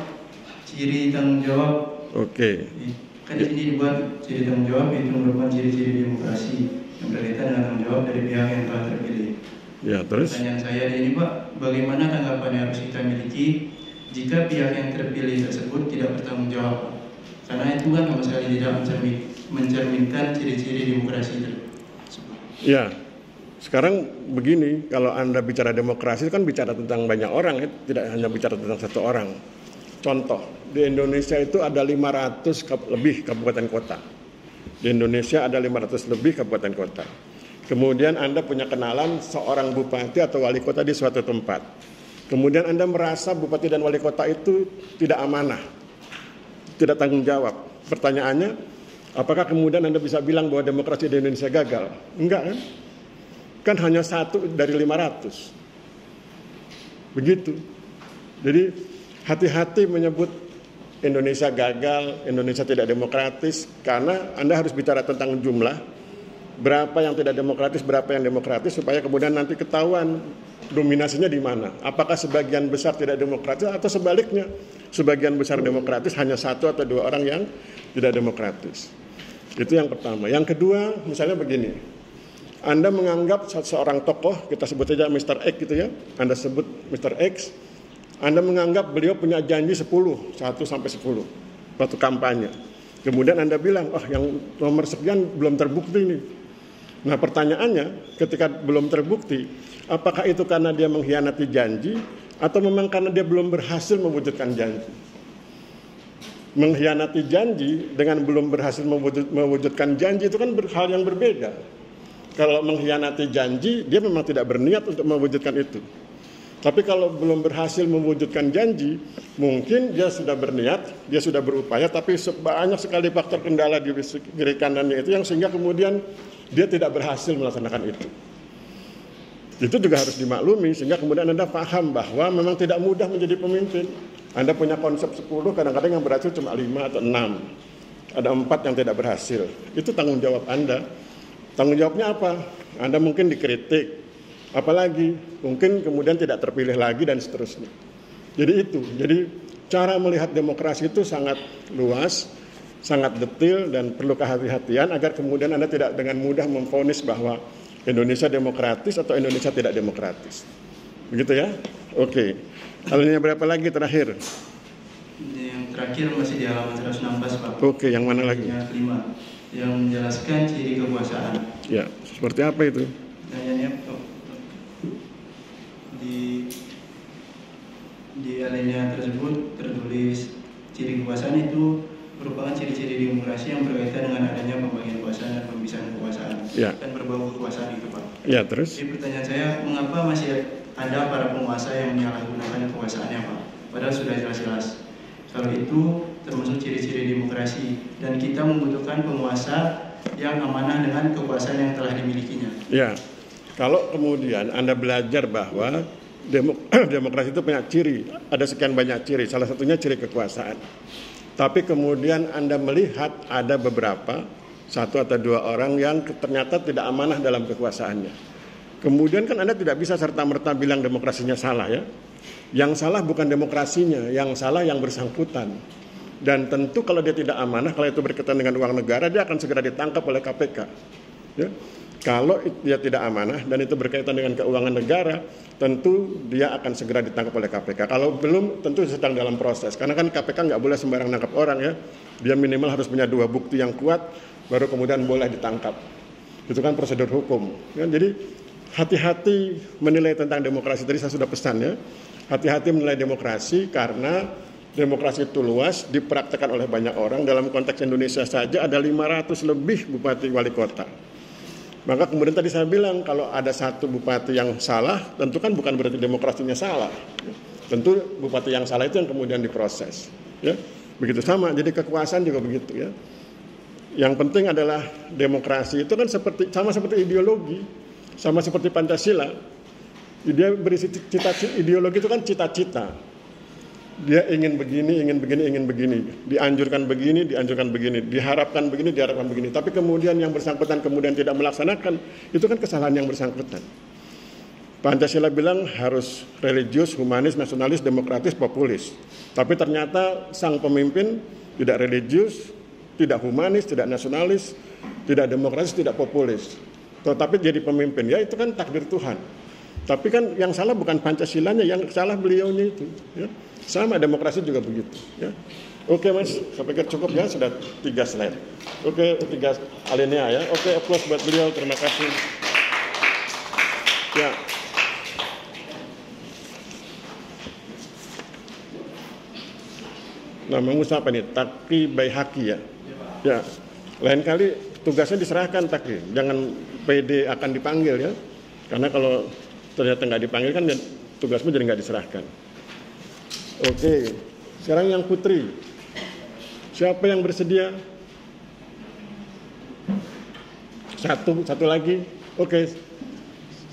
ciri tanggung jawab. Oke. Kan di sini dibuat ciri tanggung jawab itu merupakan ciri-ciri demokrasi yang berkaitan dengan tanggung jawab dari pihak yang telah terpilih. Ya, terus? Pertanyaan saya di ini Pak, bagaimana tanggapan yang harus kita miliki jika pihak yang terpilih tersebut tidak bertanggung jawab? Karena itu kan sama sekali tidak mencerminkan ciri-ciri demokrasi tersebut. Ya, sekarang begini, kalau Anda bicara demokrasi kan bicara tentang banyak orang, ya? Tidak hanya bicara tentang satu orang. Contoh, di Indonesia itu ada 500 lebih kabupaten kota. Di Indonesia ada 500 lebih kabupaten kota. Kemudian Anda punya kenalan seorang bupati atau wali kota di suatu tempat. Kemudian Anda merasa bupati dan wali kota itu tidak amanah, tidak tanggung jawab. Pertanyaannya, apakah kemudian Anda bisa bilang bahwa demokrasi di Indonesia gagal? Enggak kan? Kan hanya 1 dari 500. Begitu. Jadi hati-hati menyebut Indonesia gagal, Indonesia tidak demokratis, karena Anda harus bicara tentang jumlah. Berapa yang tidak demokratis, berapa yang demokratis, supaya kemudian nanti ketahuan dominasinya di mana. Apakah sebagian besar tidak demokratis atau sebaliknya, sebagian besar demokratis, hanya 1 atau 2 orang yang tidak demokratis. Itu yang pertama. Yang kedua, misalnya begini, Anda menganggap seorang tokoh, kita sebut saja Mr. X gitu ya, Anda sebut Mr. X, Anda menganggap beliau punya janji 1 sampai 10 waktu kampanye. Kemudian Anda bilang, yang nomor sekian belum terbukti nih. Nah pertanyaannya, ketika belum terbukti, apakah itu karena dia mengkhianati janji atau memang karena dia belum berhasil mewujudkan janji? Mengkhianati janji dengan belum berhasil mewujudkan janji itu kan hal yang berbeda. Kalau mengkhianati janji, dia memang tidak berniat untuk mewujudkan itu. Tapi kalau belum berhasil mewujudkan janji, mungkin dia sudah berniat, dia sudah berupaya, tapi banyak sekali faktor kendala di kiri kanannya itu yang sehingga kemudian dia tidak berhasil melaksanakan itu. Itu juga harus dimaklumi, sehingga kemudian Anda paham bahwa memang tidak mudah menjadi pemimpin. Anda punya konsep 10, kadang-kadang yang berhasil cuma 5 atau 6. Ada 4 yang tidak berhasil. Itu tanggung jawab Anda. Tanggung jawabnya apa? Anda mungkin dikritik. Apalagi mungkin kemudian tidak terpilih lagi dan seterusnya. Jadi itu. Jadi cara melihat demokrasi itu sangat luas, sangat detail dan perlu kehati-hatian agar kemudian Anda tidak dengan mudah memvonis bahwa Indonesia demokratis atau Indonesia tidak demokratis. Begitu ya? Oke. Alinea berapa lagi terakhir? Yang terakhir masih di halaman 116 Pak. Oke, yang mana lagi? Yang kelima, yang menjelaskan ciri kekuasaan. Ya, seperti apa itu? Di alinea tersebut tertulis ciri kekuasaan itu merupakan ciri-ciri demokrasi yang berkaitan dengan adanya pembagian kekuasaan dan pembicaraan kekuasaan dan berbau kekuasaan itu Pak. Ya, terus? Jadi pertanyaan saya, mengapa masih ada para penguasa yang menyalahgunakan kekuasaannya Pak? Padahal sudah jelas-jelas. Kalau itu termasuk ciri-ciri demokrasi, dan kita membutuhkan penguasa yang amanah dengan kekuasaan yang telah dimilikinya. Ya, kalau kemudian Anda belajar bahwa demokrasi itu punya ciri, ada sekian banyak ciri, salah satunya ciri kekuasaan. Tapi kemudian Anda melihat ada beberapa, satu atau dua orang yang ternyata tidak amanah dalam kekuasaannya. Kemudian kan Anda tidak bisa serta-merta bilang demokrasinya salah ya. Yang salah bukan demokrasinya, yang salah yang bersangkutan. Dan tentu kalau dia tidak amanah, kalau itu berkaitan dengan uang negara, dia akan segera ditangkap oleh KPK. Ya. Kalau dia tidak amanah dan itu berkaitan dengan keuangan negara, tentu dia akan segera ditangkap oleh KPK. Kalau belum, tentu sedang dalam proses. Karena kan KPK nggak boleh sembarang nangkap orang ya. Dia minimal harus punya 2 bukti yang kuat, baru kemudian boleh ditangkap. Itu kan prosedur hukum. Ya, jadi hati-hati menilai tentang demokrasi. Tadi saya sudah pesan ya. Hati-hati menilai demokrasi karena demokrasi itu luas, dipraktekkan oleh banyak orang. Dalam konteks Indonesia saja ada 500 lebih bupati wali kota. Maka kemudian tadi saya bilang kalau ada satu bupati yang salah, tentu kan bukan berarti demokrasinya salah. Tentu bupati yang salah itu yang kemudian diproses. Ya, begitu sama. Jadi kekuasaan juga begitu ya. Yang penting adalah demokrasi itu kan sama seperti ideologi, sama seperti Pancasila. Dia berisi cita-cita, ideologi itu kan cita-cita. Dia ingin begini, ingin begini, ingin begini. Dianjurkan begini, dianjurkan begini. Diharapkan begini, diharapkan begini. Tapi kemudian yang bersangkutan kemudian tidak melaksanakan, itu kan kesalahan yang bersangkutan. Pancasila bilang harus religius, humanis, nasionalis, demokratis, populis. Tapi ternyata sang pemimpin tidak religius, tidak humanis, tidak nasionalis, tidak demokratis, tidak populis. Tetapi jadi pemimpin, ya itu kan takdir Tuhan. Tapi kan yang salah bukan Pancasilanya, yang salah beliaunya itu. Ya. Sama demokrasi juga begitu. Ya. Oke Mas, saya pikir cukup ya, sudah 3 slide. Oke, 3 alinea ya. Oke, applause buat beliau, terima kasih. Ya. Namamu siapa nih? Taki Baihaki ya. Ya. Lain kali tugasnya diserahkan Taki, jangan PD akan dipanggil ya. Karena kalau ternyata nggak dipanggil kan tugasmu jadi nggak diserahkan. Oke, sekarang yang putri. Siapa yang bersedia? Satu lagi. Oke,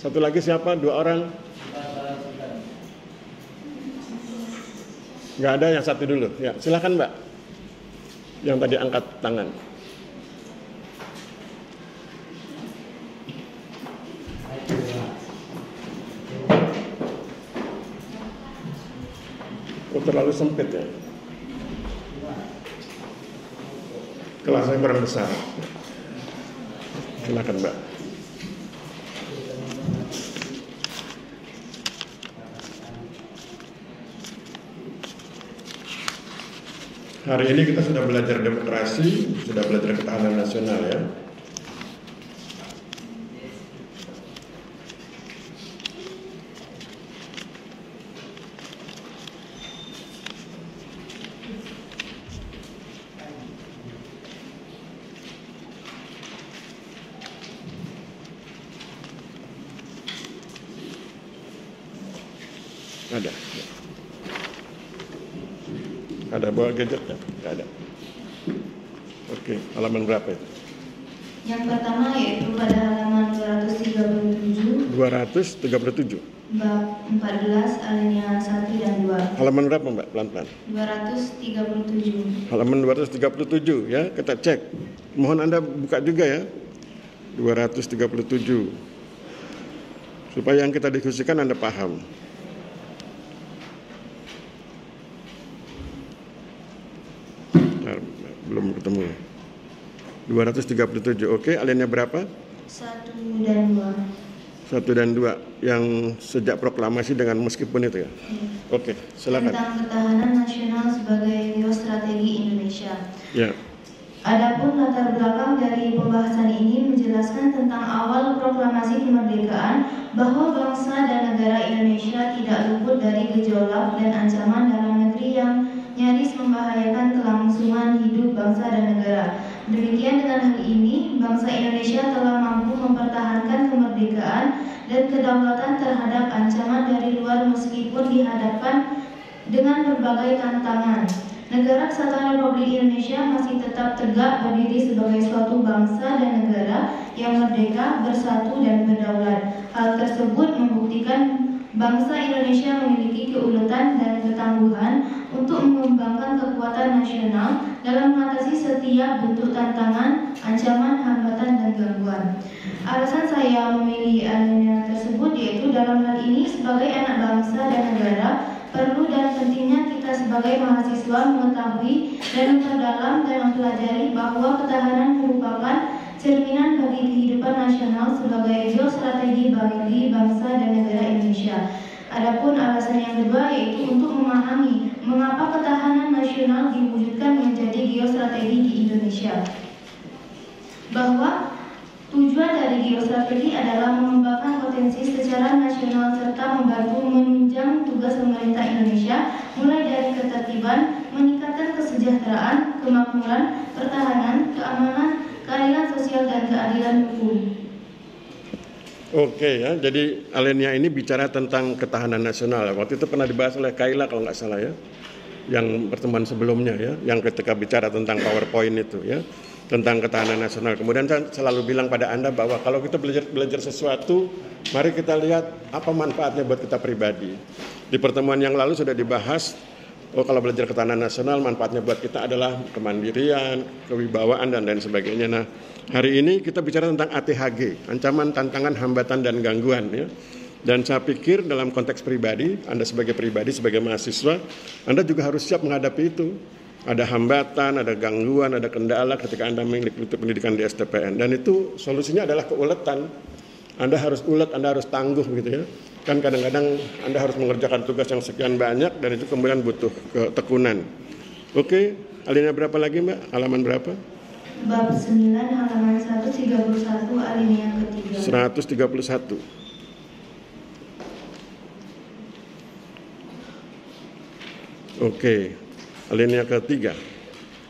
satu lagi siapa? 2 orang. Nggak ada, yang satu dulu. Ya, silakan Mbak. Yang tadi angkat tangan. Terlalu sempit ya. Kelasnya kurang besar. Silakan Mbak. Hari ini kita sudah belajar demokrasi, sudah belajar ketahanan nasional ya. Ada bawa gadget ya? Nggak ada. Oke, halaman berapa itu? Yang pertama yaitu pada halaman 237. 237. Bab 14 alinea 1 dan 2. Halaman berapa Mbak? Pelan-pelan. 237. Halaman 237 ya, kita cek. Mohon Anda buka juga ya. 237. Supaya yang kita diskusikan Anda paham. Belum ketemu. 237. Oke, alinea berapa? 1 dan 2. 1 dan 2 yang sejak proklamasi dengan meskipun itu ya. Oke, silakan. Tentang ketahanan nasional sebagai geostrategi Indonesia. Ya. Adapun latar belakang dari pembahasan ini menjelaskan tentang awal proklamasi kemerdekaan bahwa bangsa dan negara Indonesia tidak luput dari gejolak dan ancaman dalam negeri yang nyaris membahayakan kelangsungan hidup bangsa dan negara. Demikian dengan hal ini, bangsa Indonesia telah mampu mempertahankan kemerdekaan dan kedaulatan terhadap ancaman dari luar meskipun dihadapkan dengan berbagai tantangan. Negara Kesatuan Republik Indonesia masih tetap tegak berdiri sebagai suatu bangsa dan negara yang merdeka, bersatu, dan berdaulat. Hal tersebut membuktikan bangsa Indonesia memiliki keuletan dan ketangguhan untuk mengembangkan kekuatan nasional dalam mengatasi setiap bentuk tantangan, ancaman, hambatan, dan gangguan. Alasan saya memilih alinea tersebut yaitu dalam hal ini sebagai anak bangsa dan negara, perlu dan pentingnya kita sebagai mahasiswa mengetahui dan memperdalam dan mempelajari bahwa ketahanan merupakan cerminan bagi kehidupan nasional sebagai geostrategi bagi bangsa dan negara Indonesia. Adapun alasan yang kedua yaitu untuk memahami mengapa ketahanan nasional diwujudkan menjadi geostrategi di Indonesia. Bahwa tujuan dari geostrategi adalah mengembangkan potensi secara nasional serta membantu menunjang tugas pemerintah Indonesia mulai dari ketertiban, meningkatkan kesejahteraan, kemakmuran, pertahanan, keamanan, keadilan sosial, dan keadilan hukum. Oke ya, jadi alinea ini bicara tentang ketahanan nasional. Waktu itu pernah dibahas oleh Kaila kalau nggak salah ya, yang pertemuan sebelumnya ya, yang ketika bicara tentang PowerPoint itu ya, tentang ketahanan nasional. Kemudian saya selalu bilang pada Anda bahwa kalau kita belajar sesuatu, mari kita lihat apa manfaatnya buat kita pribadi. Di pertemuan yang lalu sudah dibahas, kalau belajar ketahanan nasional manfaatnya buat kita adalah kemandirian, kewibawaan, dan lain sebagainya. Nah, hari ini kita bicara tentang ATHG, ancaman, tantangan, hambatan, dan gangguan ya. Dan saya pikir dalam konteks pribadi, Anda sebagai pribadi, sebagai mahasiswa, Anda juga harus siap menghadapi itu. Ada hambatan, ada gangguan, ada kendala ketika Anda mengikuti pendidikan di STPN. Dan itu solusinya adalah keuletan. Anda harus ulet, Anda harus tangguh gitu ya. Kan kadang-kadang Anda harus mengerjakan tugas yang sekian banyak dan itu kemudian butuh ketekunan. Oke, alinea berapa lagi Mbak? Halaman berapa? Bab 9 halaman 131 alinea ketiga. 131. Oke, alinea ketiga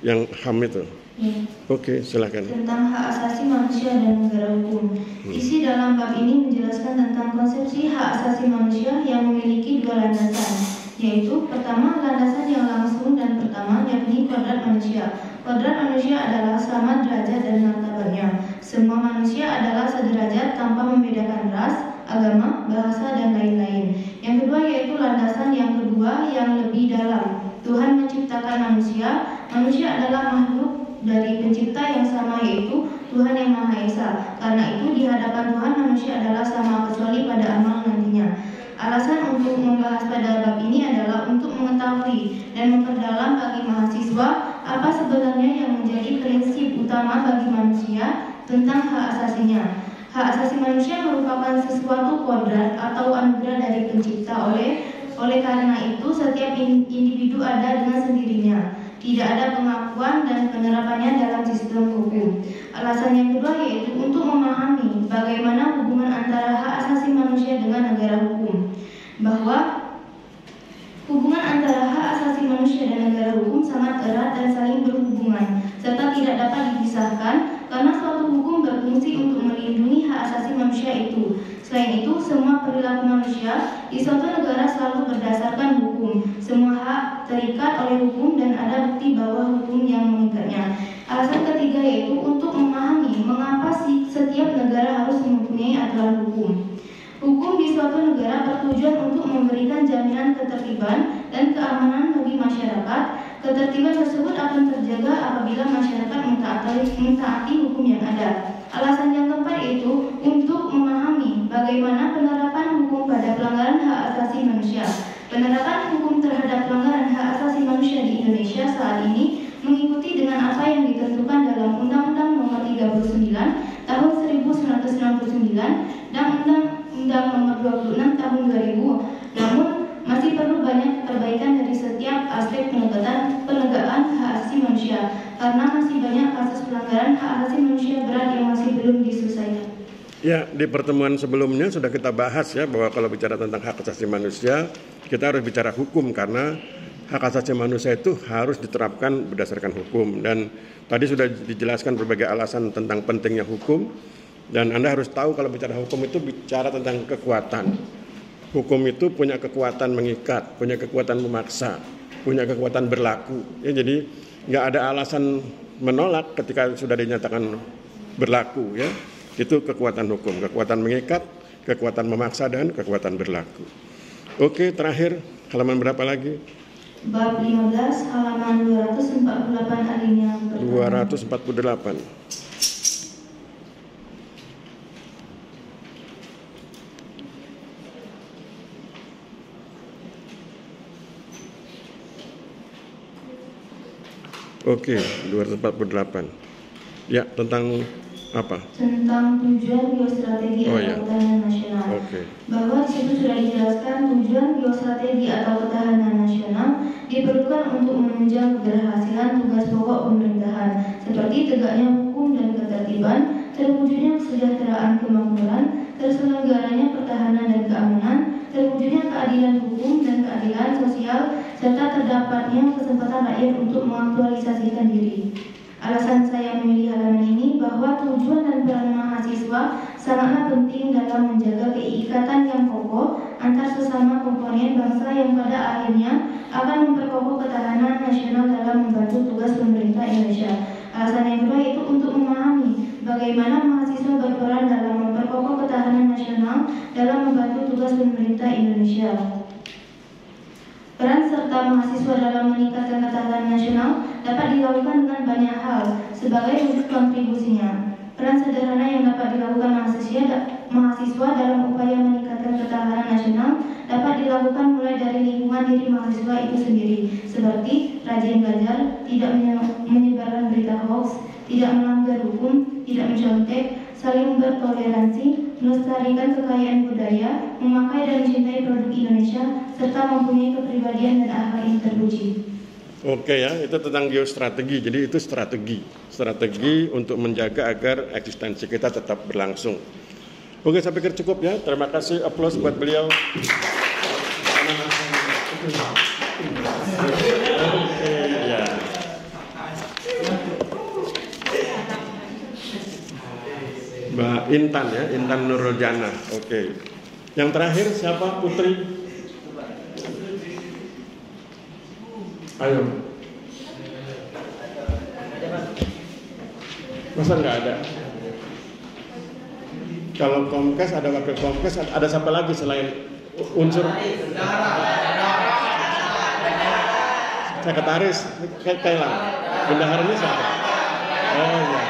yang HAM itu. Ya. Oke, silakan. Tentang hak asasi manusia dan negara hukum. Isi dalam bab ini menjelaskan tentang konsepsi hak asasi manusia yang memiliki dua landasan, yaitu pertama landasan yang langsung dan pertama yakni kodrat manusia. Kodrat manusia adalah sama derajat dan martabatnya. Semua manusia adalah sederajat tanpa membedakan ras, agama, bahasa, dan lain-lain. Yang kedua yaitu landasan yang kedua yang lebih dalam. Tuhan menciptakan manusia. Manusia adalah makhluk dari pencipta yang sama yaitu Tuhan yang Maha Esa. Karena itu di hadapan Tuhan manusia adalah sama kecuali pada amal nantinya. Alasan untuk membahas pada bab ini adalah untuk mengetahui dan memperdalam bagi mahasiswa apa sebenarnya yang menjadi prinsip utama bagi manusia tentang hak asasinya. Hak asasi manusia merupakan sesuatu kodrat atau anugerah dari pencipta. Oleh karena itu setiap individu ada dengan sendirinya. Tidak ada pengakuan dan penerapannya dalam sistem hukum. Alasan yang kedua yaitu untuk memahami bagaimana hubungan antara hak asasi manusia dengan negara hukum. Bahwa hubungan antara hak asasi manusia dan negara hukum sangat erat dan saling berhubungan, serta tidak dapat dipisahkan karena suatu hukum berfungsi untuk melindungi hak asasi manusia itu. Selain itu, semua perilaku manusia di suatu negara selalu berdasarkan hukum. Semua hak terikat oleh hukum dan ada bukti bahwa hukum yang mengikatnya. Alasan ketiga yaitu untuk memahami mengapa setiap negara harus mempunyai aturan hukum. Hukum di suatu negara bertujuan untuk memberikan jaminan ketertiban dan keamanan bagi masyarakat. Ketertiban tersebut akan terjaga apabila masyarakat mentaati hukum yang ada. Alasan yang keempat yaitu untuk memahami bagaimana penerapan hukum pada pelanggaran hak asasi manusia. Penerapan hukum terhadap pelanggaran hak asasi manusia di Indonesia saat ini mengikuti dengan apa yang ditentukan dalam Undang-Undang Nomor 39 Tahun 1999 dan Undang-Undang Nomor 26 Tahun 2000. Namun masih perlu banyak perbaikan dari setiap aspek penegakan hak asasi manusia karena masih banyak kasus pelanggaran hak asasi manusia berat yang masih belum diselesaikan. Ya, di pertemuan sebelumnya sudah kita bahas ya bahwa kalau bicara tentang hak asasi manusia, kita harus bicara hukum karena hak asasi manusia itu harus diterapkan berdasarkan hukum. Dan tadi sudah dijelaskan berbagai alasan tentang pentingnya hukum. Dan Anda harus tahu kalau bicara hukum itu bicara tentang kekuatan. Hukum itu punya kekuatan mengikat, punya kekuatan memaksa. punya kekuatan berlaku. Ya, jadi nggak ada alasan menolak ketika sudah dinyatakan berlaku. Ya, itu kekuatan hukum, kekuatan mengikat, kekuatan memaksa, dan kekuatan berlaku. Oke, terakhir halaman berapa lagi? Bab 15 halaman 248 alinea pertama. 248. Oke, 248. Ya, tentang apa? Tentang tujuan geostrategi atau ketahanan nasional. Bahwa di situ sudah dijelaskan tujuan geostrategi atau ketahanan nasional diperlukan untuk menunjang keberhasilan tugas pokok pemerintahan seperti tegaknya hukum dan ketertiban, terwujudnya kesejahteraan kemakmuran, terselenggaranya pertahanan dan keamanan, terwujudnya keadilan hukum dan keadilan sosial, serta terdapatnya kesempatan rakyat untuk mengaktualisasikan diri. Alasan saya memilih halaman ini bahwa tujuan dan peran mahasiswa sangatlah penting dalam menjaga keikatan yang kokoh antar sesama komponen bangsa yang pada akhirnya akan memperkokoh ketahanan nasional dalam membantu tugas pemerintah Indonesia. Alasan yang kedua itu untuk memahami bagaimana mahasiswa berperan dalam memperkokoh ketahanan nasional dalam membantu tugas pemerintah Indonesia. Peran serta mahasiswa dalam meningkatkan ketahanan nasional dapat dilakukan dengan banyak hal sebagai wujud kontribusinya. Peran sederhana yang dapat dilakukan mahasiswa dalam upaya meningkatkan ketahanan nasional dapat dilakukan mulai dari lingkungan diri mahasiswa itu sendiri, seperti rajin belajar, tidak menyebarkan berita hoax, tidak melanggar hukum, tidak mencontek, saling bertoleransi, melestarikan kekayaan budaya, memakai dan mencintai produk Indonesia, serta mempunyai kepribadian dan akhlak yang terpuji. Oke ya, itu tentang geostrategi. Jadi itu strategi untuk menjaga agar eksistensi kita tetap berlangsung. Oke, saya pikir cukup ya. Terima kasih, aplaus buat beliau. Ya. Mbak Intan ya, Intan Nurul Jana. Oke. Yang terakhir siapa? Putri. Ayo. Masa nggak ada? Kalau Komkes ada wakil Komkes, ada siapa lagi selain unsur? Sekretaris, Kailan. Bendaharanya siapa? Oh ya,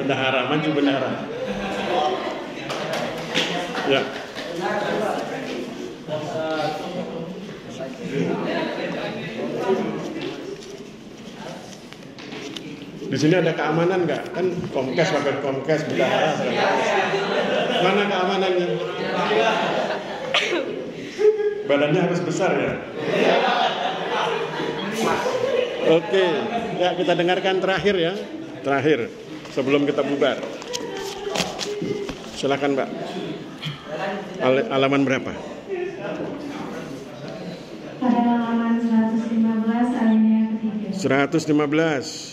bendahara, maju bendahara. Ya. Di sini ada keamanan nggak? Kan Komkes, wakil Komkes, bendahara. Mana keamanannya? Badannya harus besar ya. Oke, ya kita dengarkan terakhir ya. Terakhir, sebelum kita bubar. Silakan Mbak. Halaman berapa? Pada halaman 115 alinea ketiga. 115.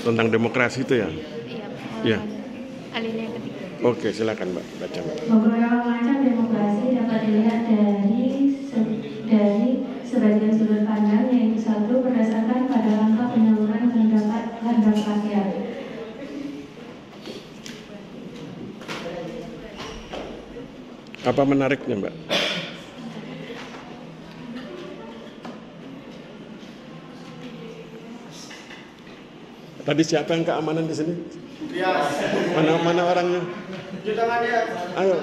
Tentang demokrasi itu ya? Iya. Alinea ketiga. Oke, silakan Mbak, baca. Beberapa macam demokrasi dapat dilihat dari sebagian sudut pandang, yaitu satu, berdasarkan pada langkah penyaluran kehendak rakyat. Apa menariknya Mbak? Tadi siapa yang keamanan di sini? Mana orangnya? Ayo.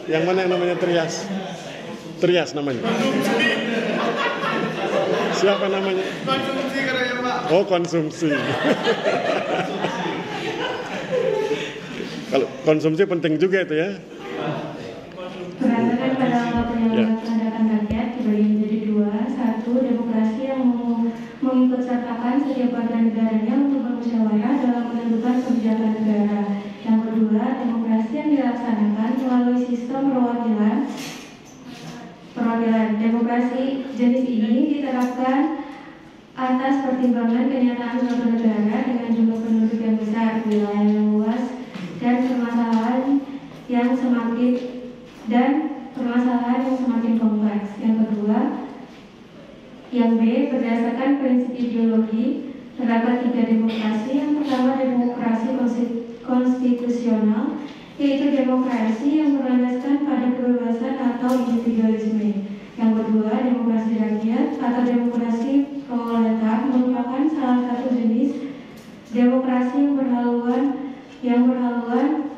Yang mana yang namanya Trias? Trias namanya. Siapa namanya? Konsumsi katanya Pak. Oh, konsumsi. Kalau konsumsi penting juga itu ya. Berdasarkan pada langkah penyaluran kehendak rakyat dibagi menjadi dua. Satu, demokrasi yang mengikut sertakan setiap warga negaranya untuk bermusyawarah dalam menentukan kebijakan negara. Yang kedua, demokrasi yang dilaksanakan sistem perwakilan. Demokrasi jenis ini diterapkan atas pertimbangan kenyataan suatu negara dengan jumlah penduduk yang besar, wilayah yang luas, dan permasalahan yang semakin kompleks. Yang kedua, yang B, berdasarkan prinsip ideologi terdapat 3 demokrasi. Yang pertama, demokrasi konstitusional, yaitu demokrasi yang berlandaskan pada kebebasan atau individualisme. Yang kedua, demokrasi rakyat atau demokrasi proletar merupakan salah satu jenis demokrasi yang berhaluan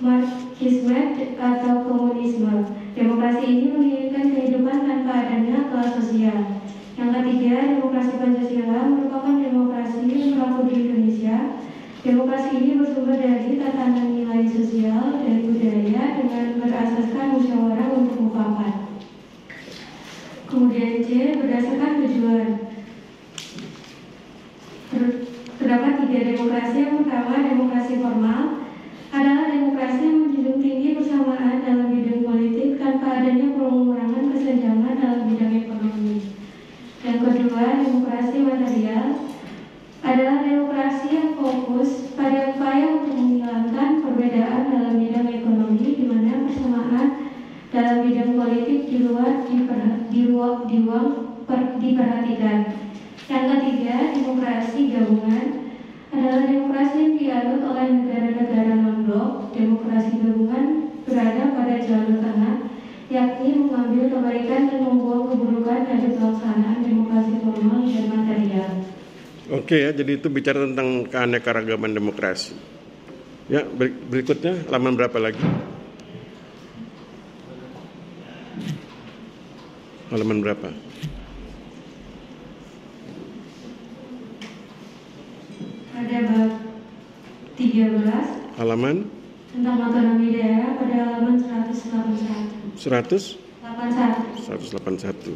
marxisme atau komunisme. Demokrasi ini menginginkan kehidupan tanpa adanya kelas sosial. Yang ketiga, demokrasi Pancasila merupakan demokrasi yang berlaku di Indonesia. Demokrasi ini bersumber dari tatanan nilai sosial dan budaya dengan berasaskan musyawarah untuk mufakat. Kemudian C, berdasarkan tujuan. Terdapat 3 demokrasi. Yang pertama, demokrasi formal adalah demokrasi yang menjunjung tinggi persamaan dalam bidang politik tanpa adanya pengurangan kesenjangan dalam bidang ekonomi. Yang kedua, demokrasi material adalah demokrasi yang fokus pada upaya untuk menghilangkan perbedaan dalam bidang ekonomi, di mana persamaan dalam bidang politik diperhatikan. Yang ketiga, demokrasi gabungan adalah demokrasi yang dianut oleh negara-negara non-blok. Demokrasi gabungan berada pada jalur tengah, yakni mengambil kebaikan dan membuang keburukan dari pelaksanaan demokrasi formal dan material. Oke ya, jadi itu bicara tentang keanekaragaman demokrasi. Ya, berikutnya halaman berapa lagi? Halaman berapa? Pada bab 13 halaman tentang otonomi daerah pada halaman 181. 181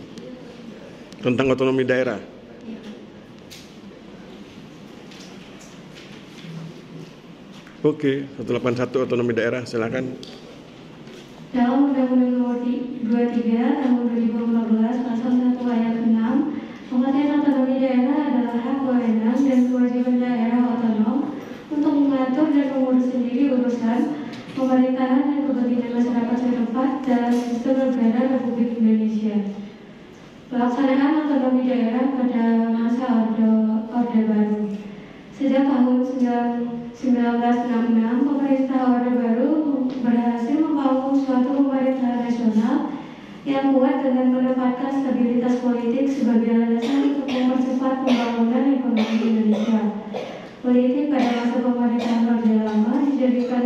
tentang otonomi daerah. Oke, 181 otonomi daerah, silakan. Dalam Undang-Undang Nomor 23 Tahun 2014 Pasal 1 Ayat 6, mengatakan otonomi daerah adalah hak wewenang dan kewajiban daerah otonom untuk mengatur dan mengurus sendiri urusan pemerintahan dan kepentingan masyarakat setempat dalam sistem negara Republik Indonesia. Pelaksanaan otonomi daerah pada masa Orde Baru. Sejak tahun 1966, pemerintah Orde Baru berhasil membangun suatu pemerintahan nasional yang kuat dengan menempatkan stabilitas politik sebagai landasan untuk mempercepat pembangunan ekonomi Indonesia. Politik pada masa pemerintahan Orde Lama dijadikan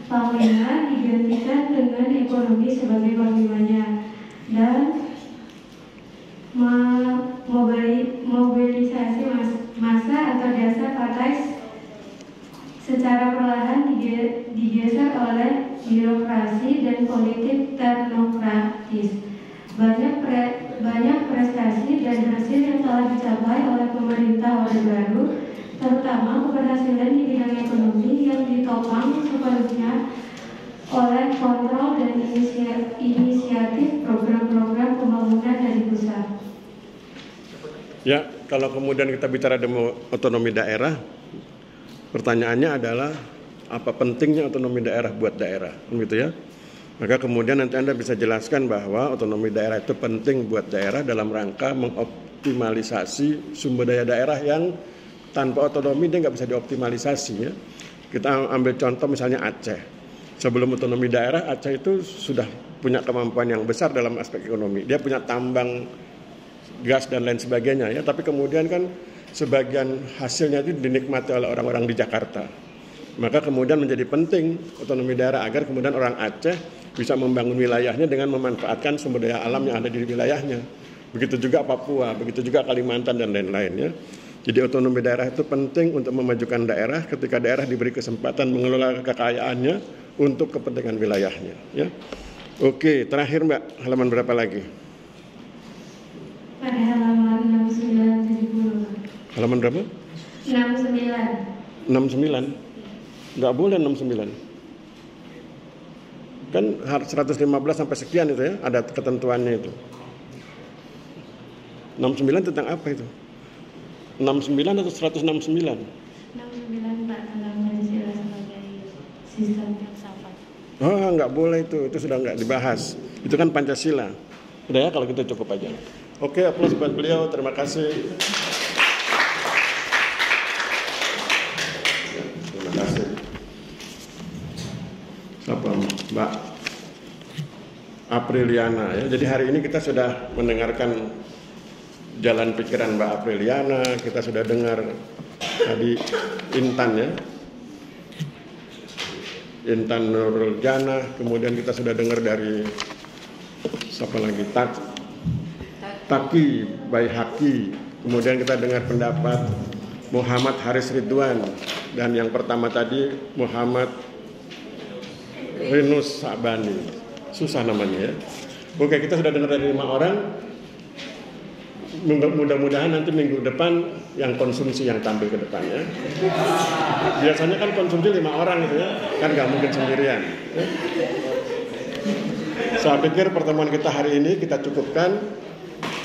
panglima, digantikan dengan ekonomi sebagai panglimanya, dan mobilisasi massa atau dasar partai secara perlahan digeser oleh birokrasi dan politik teknokratis. Banyak prestasi dan hasil yang telah dicapai oleh pemerintah Orde Baru, terutama keberhasilan di bidang ekonomi yang ditopang sepenuhnya oleh kontrol dan inisiatif program-program pembangunan dari pusat. Ya, kalau kemudian kita bicara otonomi daerah, pertanyaannya adalah apa pentingnya otonomi daerah buat daerah, gitu ya. Maka kemudian nanti Anda bisa jelaskan bahwa otonomi daerah itu penting buat daerah dalam rangka mengoptimalisasi sumber daya daerah yang tanpa otonomi dia nggak bisa dioptimalisasi ya. Kita ambil contoh misalnya Aceh. Sebelum otonomi daerah, Aceh itu sudah punya kemampuan yang besar dalam aspek ekonomi. Dia punya tambang gas dan lain sebagainya ya. Tapi kemudian kan sebagian hasilnya itu dinikmati oleh orang-orang di Jakarta. Maka kemudian menjadi penting otonomi daerah agar kemudian orang Aceh bisa membangun wilayahnya dengan memanfaatkan sumber daya alam yang ada di wilayahnya. Begitu juga Papua, begitu juga Kalimantan dan lain-lain ya. Jadi otonomi daerah itu penting untuk memajukan daerah ketika daerah diberi kesempatan mengelola kekayaannya untuk kepentingan wilayahnya ya. Oke, terakhir Mbak, halaman berapa lagi? Pada halaman 69-70. Halaman berapa? 69. 69. Enggak boleh 69. Kan 115 sampai sekian itu ya, ada ketentuannya itu. 69 tentang apa itu? 69 atau 169? 69 Pak, tentang Pancasila sebagai sistem filsafat. Oh, nggak boleh itu sudah nggak dibahas. Itu kan Pancasila. Udah ya, kalau gitu cukup aja. Oke, aplaus buat beliau, terima kasih. Terima kasih. Siapa? Mbak Apriliana ya. Jadi hari ini kita sudah mendengarkan jalan pikiran Mbak Apriliana, kita sudah dengar tadi Intan ya, Intan Nurul Jana, kemudian kita sudah dengar dari siapa lagi, Taki Baihaqi, kemudian kita dengar pendapat Muhammad Haris Ridwan, dan yang pertama tadi Muhammad Rinus Sabani, susah namanya ya. Oke, kita sudah dengar dari 5 orang. Mudah-mudahan nanti minggu depan yang konsumsi yang tampil ke depannya. Biasanya kan konsumsi 5 orang gitu ya, kan nggak mungkin sendirian. Saya pikir pertemuan kita hari ini kita cukupkan.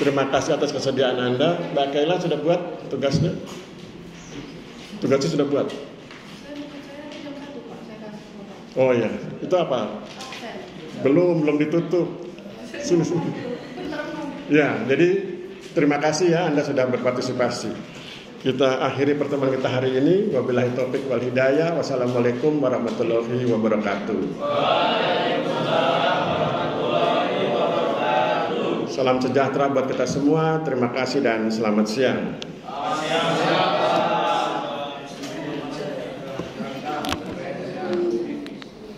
Terima kasih atas kesediaan Anda. Mbak Kaila sudah buat tugasnya? Tugasnya sudah buat? Oh iya, itu apa? Belum ditutup. Ya, jadi terima kasih ya Anda sudah berpartisipasi. Kita akhiri pertemuan kita hari ini. Wabillahi taufik wal hidayah. Wassalamualaikum warahmatullahi wabarakatuh. Salam sejahtera buat kita semua. Terima kasih dan selamat siang.